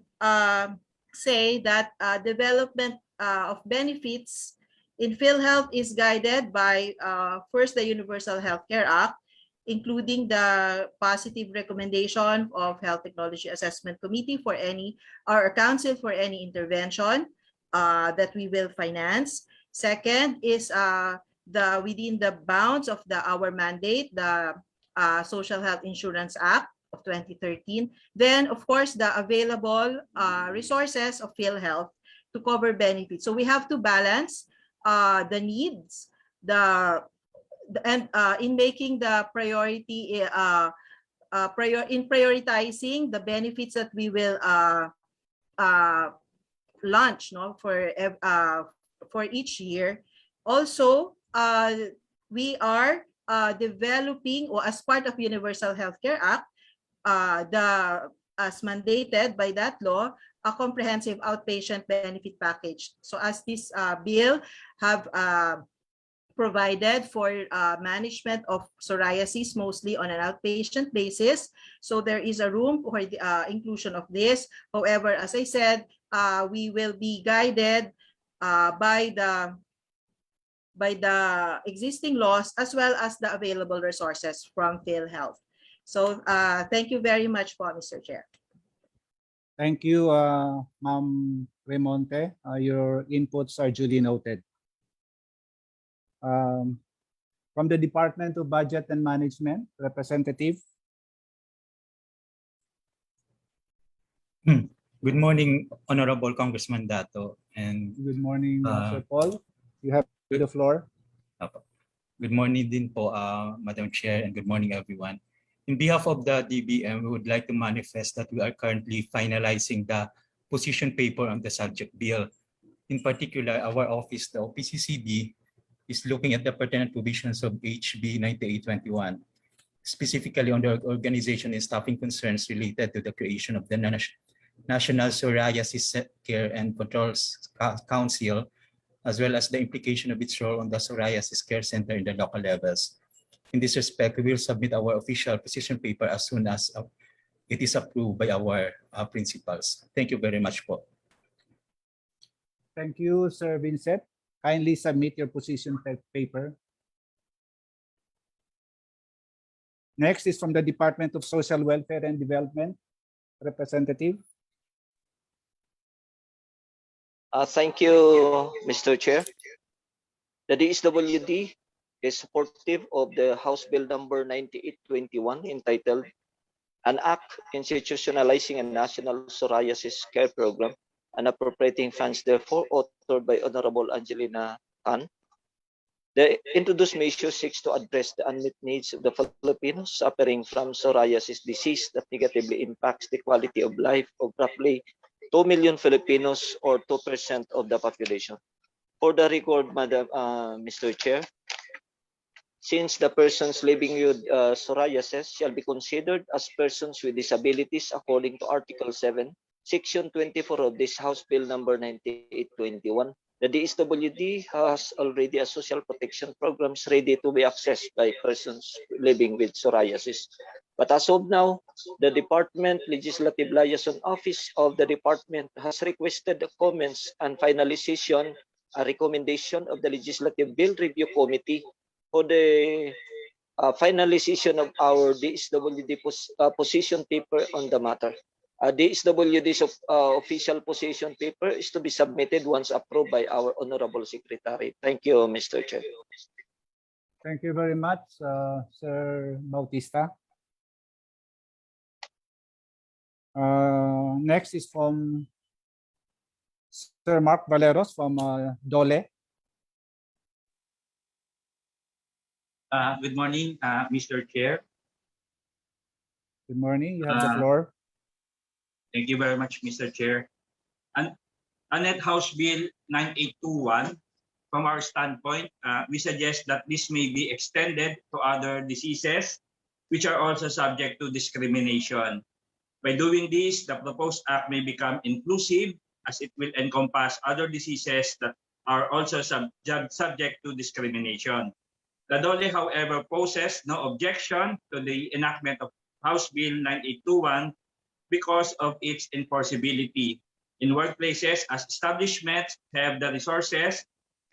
say that development of benefits in PhilHealth is guided by first the Universal Healthcare Act, including the positive recommendation of Health Technology Assessment Committee for any or Council for any intervention that we will finance. Second is within the bounds of our mandate, the Social Health Insurance Act of 2013. Then, of course, the available resources of PhilHealth to cover benefits. So we have to balance the needs, and in making the priority, in prioritizing the benefits that we will launch, for each year. Also, we are developing, or as part of Universal Healthcare Act, as mandated by that law, a comprehensive outpatient benefit package. So as this bill have provided for management of psoriasis mostly on an outpatient basis. So there is a room for the inclusion of this. However, as I said, we will be guided by the existing laws as well as the available resources from PhilHealth. So thank you very much, Mr. Chair. Thank you, Ma'am Remonte. Your inputs are duly noted. From the Department of Budget and Management, representative. Good morning, Honorable Congressman Dato. And good morning, Sir Paul. You have the floor. Good morning din po, Madam Chair, and good morning, everyone. In behalf of the DBM, we would like to manifest that we are currently finalizing the position paper on the subject bill. In particular, our office, the OPCCB, is looking at the pertinent provisions of HB 9821, specifically on the organization and staffing concerns related to the creation of the National Psoriasis Care and Control Council, as well as the implication of its role on the Psoriasis Care Center in the local levels. In this respect, we will submit our official position paper as soon as it is approved by our principals. Thank you very much, po. Thank you, Sir Vincent. Kindly submit your position paper. Next is from the Department of Social Welfare and Development, representative. Thank you, Mr. Chair. The DSWD is supportive of the House Bill number 9821 entitled An Act Institutionalizing a National Psoriasis Care Program and Appropriating Funds Therefor, authored by Honorable Angelina. The introduced measure seeks to address the unmet needs of the Filipinos suffering from psoriasis disease that negatively impacts the quality of life of roughly 2 million Filipinos, or 2% of the population. For the record, Mr. Chair, since the persons living with psoriasis shall be considered as persons with disabilities according to Article 7, Section 24 of this House Bill number 9821. The DSWD has already a social protection programs ready to be accessed by persons living with psoriasis. But as of now, the Department Legislative Liaison Office of the Department has requested the comments and finalization, a recommendation of the Legislative Bill Review Committee for the finalization of our DSWD position paper on the matter. DSWD's official position paper is to be submitted once approved by our Honorable Secretary. Thank you, Mr. Chair. Thank you very much, Sir Bautista. Next is from Sir Mark Valeros from Dole. Good morning, Mr. Chair. Good morning. You have the floor. Thank you very much, Mr. Chair. Under House Bill 9821, from our standpoint, we suggest that this may be extended to other diseases which are also subject to discrimination. By doing this, the proposed act may become inclusive as it will encompass other diseases that are also subject to discrimination. The DOLE, however, poses no objection to the enactment of House Bill 9821 because of its enforceability in workplaces as establishments have the resources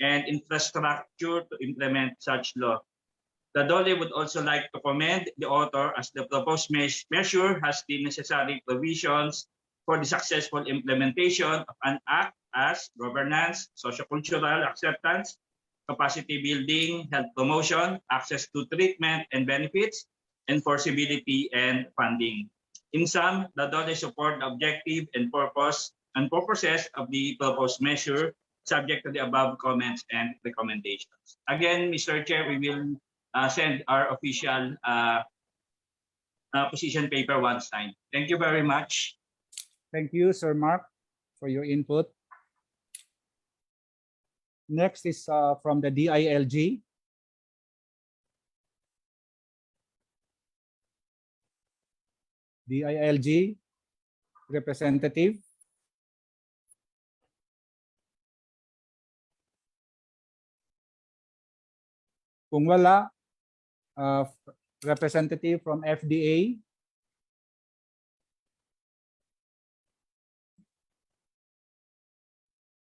and infrastructure to implement such law. The DOLE would also like to commend the author as the proposed measure has the necessary provisions for the successful implementation of an act as governance, sociocultural acceptance, capacity building, health promotion, access to treatment and benefits, enforceability, and funding. In sum, the DOLE support the objective and purposes of the proposed measure, subject to the above comments and recommendations. Again, Mr. Chair, we will send our official position paper once signed. Thank you very much. Thank you, Sir Mark, for your input. Next is from the DILG. DILG representative. Kung wala, representative from FDA.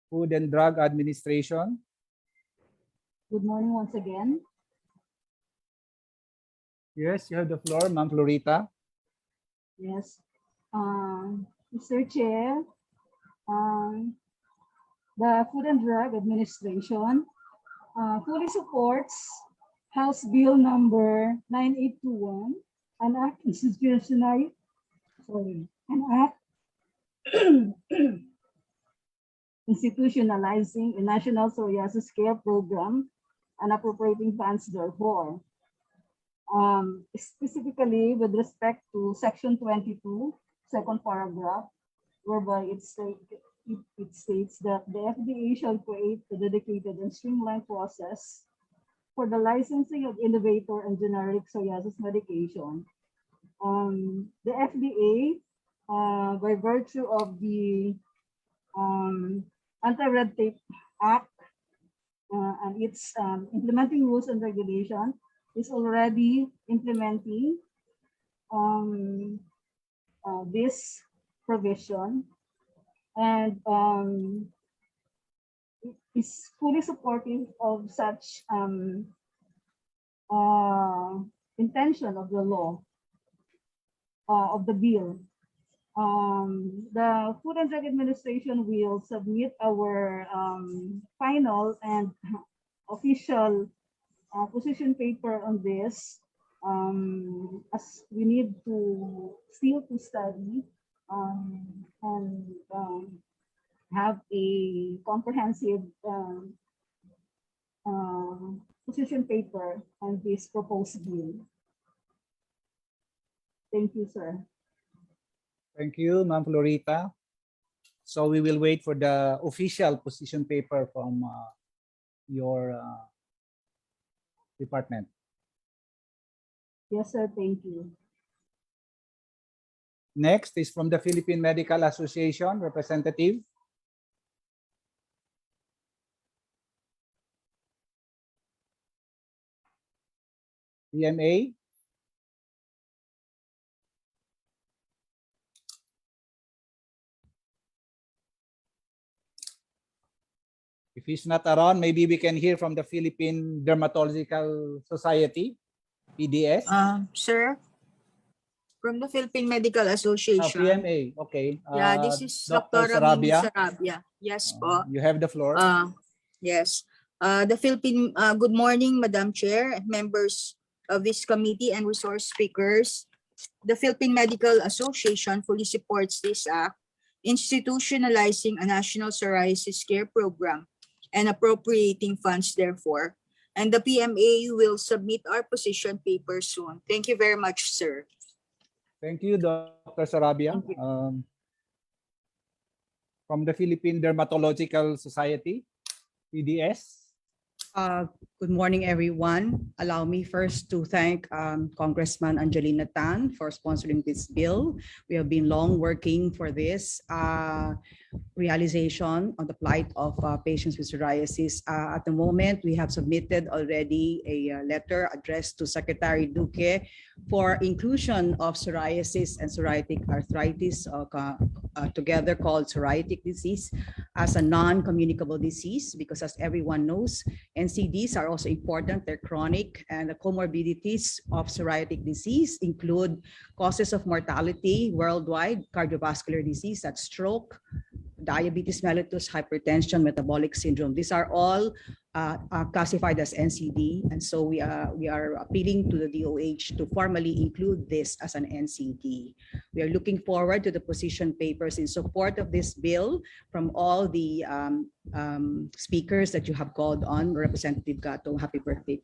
Food and Drug Administration. Good morning once again. Yes, you have the floor, Ma'am Florita. Yes. Mr. Chair, the Food and Drug Administration fully supports House Bill number 9821, an act institutionalizing a national psoriasis care program and appropriating funds therefor. Specifically with respect to Section 22, second paragraph, whereby it states that the FDA shall create a dedicated and streamlined process for the licensing of innovator and generic psoriasis medication. The FDA, by virtue of the Anti-Red Tape Act and its implementing rules and regulation, is already implementing this provision, and is fully supportive of such intention of the law, of the bill. The Food and Drug Administration will submit our final and official position paper on this, as we need to still to study and have a comprehensive position paper on this proposed bill. Thank you, sir. Thank you, Ma'am Florita. So we will wait for the official position paper from your department. Yes, sir. Thank you. Next is from the Philippine Medical Association representative. PMA. If he's not around, maybe we can hear from the Philippine Dermatological Society, PDS. Sir, from the Philippine Medical Association. PMA, okay. Yeah, this is Dr. Dr. Mimi Sarabia, Sarabia. Yes po. you have the floor. Yes. Good morning, Madam Chair, members of this committee and resource speakers. The Philippine Medical Association fully supports this act, institutionalizing a national psoriasis care program and appropriating funds therefore. And the PMA will submit our position paper soon. Thank you very much, sir. Thank you, Dr. Sarabia. From the Philippine Dermatological Society, PDS. Good morning, everyone. Allow me first to thank Congressman Angelina Tan for sponsoring this bill. We have been long working for this realization on the plight of patients with psoriasis. At the moment, we have submitted already a letter addressed to Secretary Duque for inclusion of psoriasis and psoriatic arthritis together called psoriatic disease as a non-communicable disease, because as everyone knows, NCDs are also important. They're chronic, and the comorbidities of psoriatic disease include causes of mortality worldwide, cardiovascular disease, that's stroke, diabetes mellitus, hypertension, metabolic syndrome. These are all classified as NCD, and so we are appealing to the DOH to formally include this as an NCD. We are looking forward to the position papers in support of this bill from all the speakers that you have called on. Representative Gato, happy birthday.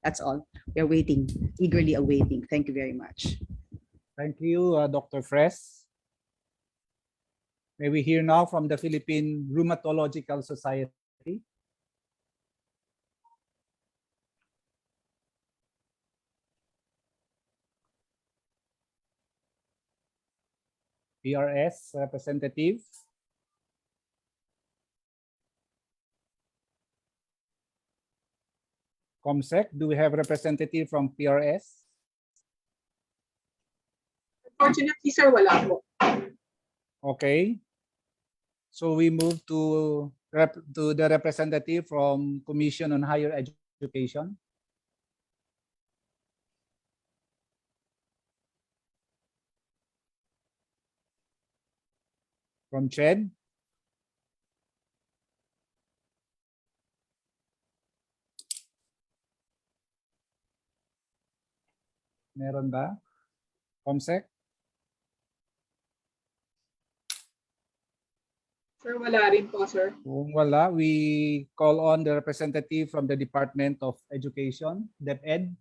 That's all. We are waiting, eagerly awaiting. Thank you very much. Thank you, Dr. Fres. May we hear now from the Philippine Rheumatological Society. PRS representative. ComSec, do we have representative from PRS? Unfortunately, sir, wala po. Okay. So we move to the representative from Commission on Higher Education. From CHED. Meron ba? ComSec? Sir, wala rin po, sir. Kung wala, we call on the representative from the Department of Education, DepEd.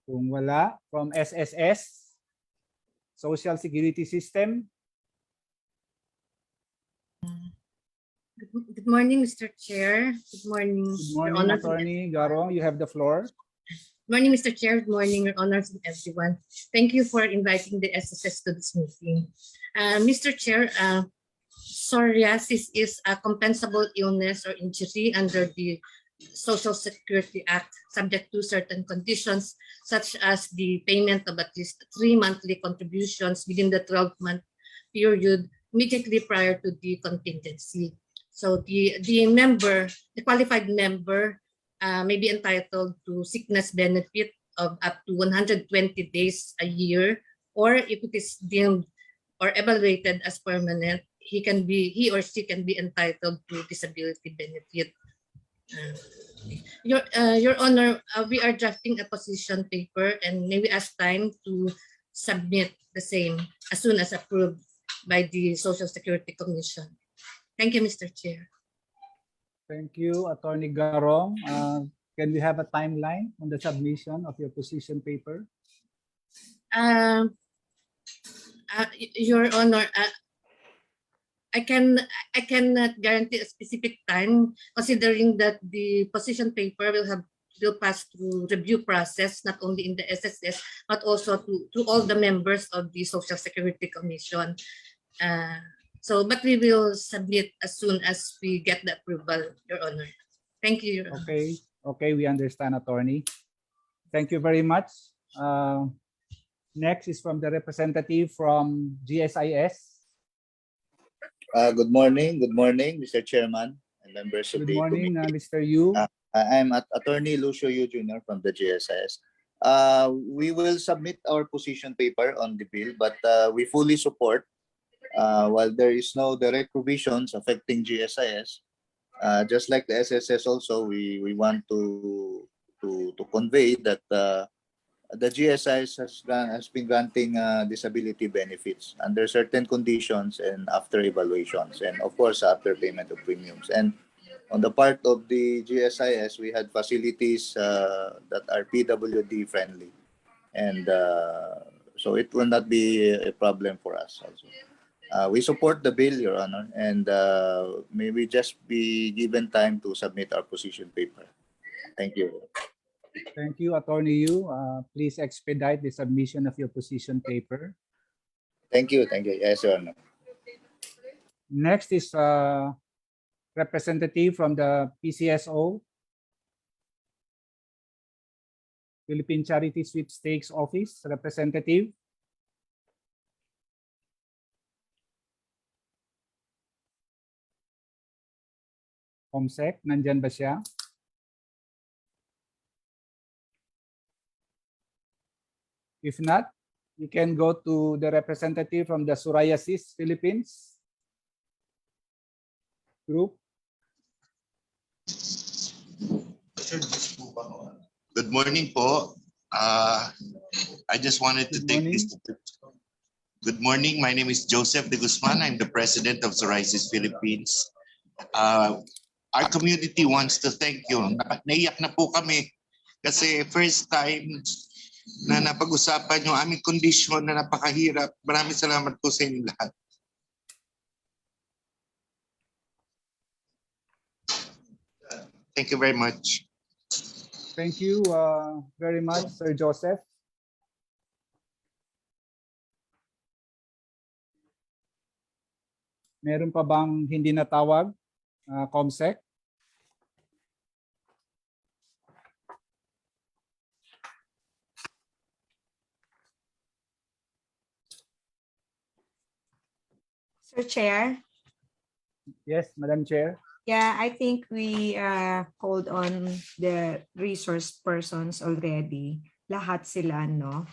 Kung wala, from SSS, Social Security System. Good morning, Mr. Chair. Good morning, Good Your morning, Honors. Attorney Garong. You have the floor. Good morning, Mr. Chair. Good morning, Your Honors and everyone. Thank you for inviting the SSS to this meeting. Mr. Chair, psoriasis is a compensable illness or injury under the Social Security Act, subject to certain conditions, such as the payment of at least 3 monthly contributions within the 12-month period immediately prior to the contingency. So the qualified member may be entitled to sickness benefit of up to 120 days a year, or if it is deemed or evaluated as permanent, he or she can be entitled to disability benefit. Your Honor, we are drafting a position paper and may we ask time to submit the same as soon as approved by the Social Security Commission. Thank you, Mr. Chair. Thank you, Attorney Garong. Can we have a timeline on the submission of your position paper? Your Honor, I cannot guarantee a specific time, considering that the position paper will pass through review process, not only in the SSS, but also to all the members of the Social Security Commission. But we will submit as soon as we get the approval, Your Honor. Thank you, Your Honor. Okay, we understand, attorney. Thank you very much. Next is from the representative from GSIS. Good morning, Mr. Chairman and members of Good the morning, committee. Mr. Yu. I'm Attorney Lucio Yu Jr. from the GSIS. We will submit our position paper on the bill, but we fully support, while there is no direct provisions affecting GSIS, just like the SSS also, we want to convey that the GSIS has been granting disability benefits under certain conditions and after evaluations, and of course after payment of premiums. And on the part of the GSIS, we had facilities that are PWD friendly, and so it will not be a problem for us also. We support the bill, Your Honor, and may we just be given time to submit our position paper. Thank you. Thank you, Attorney Yu. Please expedite the submission of your position paper. Thank you. Yes, Your Honor. Next is representative from the PCSO, Philippine Charity Sweepstakes Office, representative. Comsec, nandyan ba siya? If not, you can go to the representative from the Psoriasis Philippines group. Good morning po. I just wanted to take this. Good morning. My name is Joseph de Guzman. I'm the president of Psoriasis Philippines. Our community wants to thank you. Naiyak na po kami kasi first time na napag-usapan yung aming kondisyon na napakahirap. Maraming salamat po sa inyo lahat. Thank you very much. Thank you very much, Sir Joseph. Meron pa bang hindi natawag, Comsec? Sir Chair. Yes, Madam Chair. Yeah, I think we called on the resource persons already. Lahat sila, no?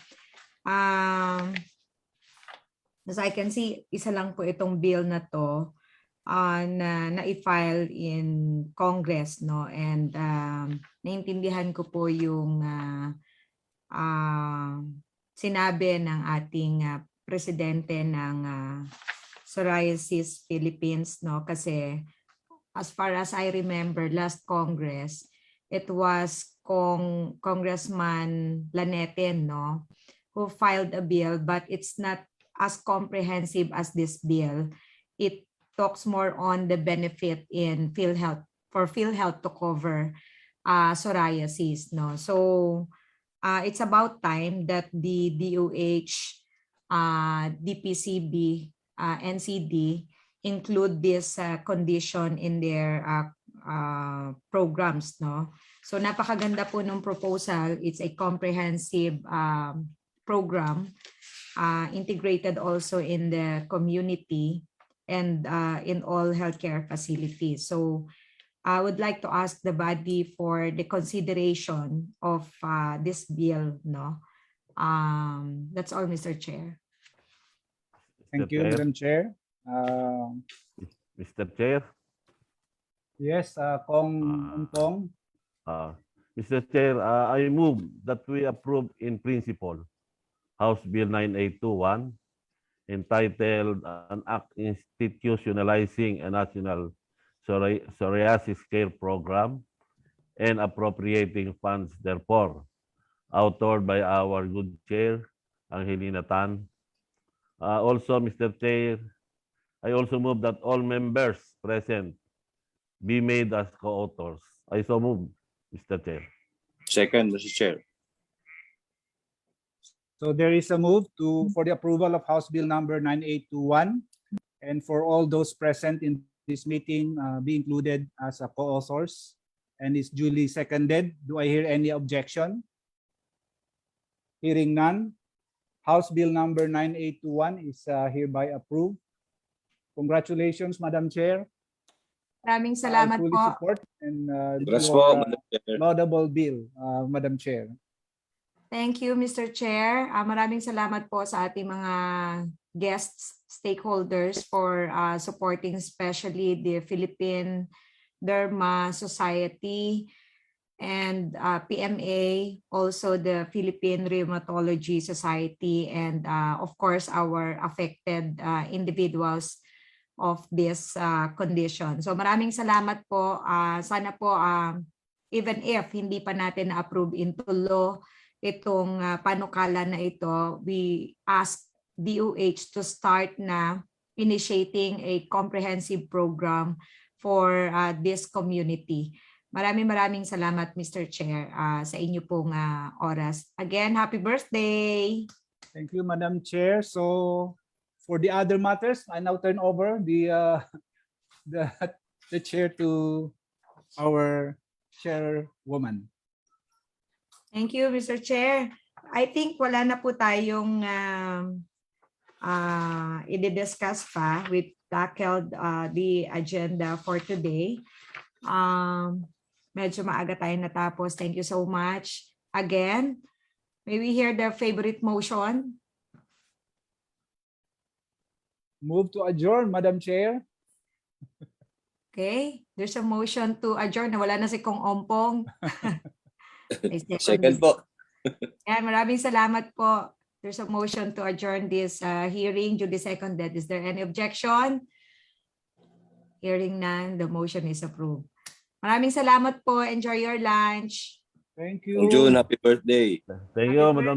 As I can see, isa lang po itong bill na to na i-file in Congress, no? And naintindihan ko po yung sinabi ng ating presidente ng Psoriasis Philippines, no? Kasi as far as I remember, last Congress, it was Congressman Lanete, no, who filed a bill, but it's not as comprehensive as this bill. It talks more on the benefit in PhilHealth, for PhilHealth to cover psoriasis, no. So it's about time that the DOH, DPCB, NCD include this condition in their programs, no? So napakaganda po ng proposal. It's a comprehensive program, integrated also in the community and in all healthcare facilities. So I would like to ask the body for the consideration of this bill, no? That's all, Mr. Chair. Thank you, Madam Chair. Mr. Chair. Yes, Kong. Mr. Chair, I move that we approve in principle House Bill 9821, entitled An Act Institutionalizing a National Psoriasis Care Program and appropriating funds therefor, authored by our good chair, Angelina, Also, Mr. Chair, I also move that all members present be made as co-authors. I so move, Mr. Chair. Second, Mr. Chair. So there is a move for the approval of House Bill number 9821, and for all those present in this meeting be included as a co-authors, and is duly seconded. Do I hear any objection? Hearing none, House Bill number 9821 is hereby approved. Congratulations, Madam Chair. Maraming I salamat fully po. support and Congrats your po, Madam Chair. laudable bill, Madam Chair. Thank you, Mr. Chair. Maraming salamat po sa ating mga guests, stakeholders for supporting especially the Philippine Derma Society and PMA, also the Philippine Rheumatology Society, and of course our affected individuals of this condition. So maraming salamat po. Sana po even if hindi pa natin na-approve into law itong panukala na ito, we ask DOH to start na initiating a comprehensive program for this community. Maraming salamat, Mr. Chair, sa inyo pong oras. Again, happy birthday! Thank you, Madam Chair. So for the other matters, I now turn over the chair to our chairwoman. Thank you, Mr. Chair. I think wala na po tayong i-discuss pa. We've tackled the agenda for today. Medyo maaga tayo natapos. Thank you so much. Again, may we hear the favorite motion? Move to adjourn, Madam Chair. Okay, there's a motion to adjourn. Nawala na si Kong Ompong. Second po. Yan, maraming salamat po. There's a motion to adjourn this hearing. Duly seconded. Is there any objection? Hearing none, the motion is approved. Maraming salamat po. Enjoy your lunch. Thank you. June, happy birthday. Thank you, Madam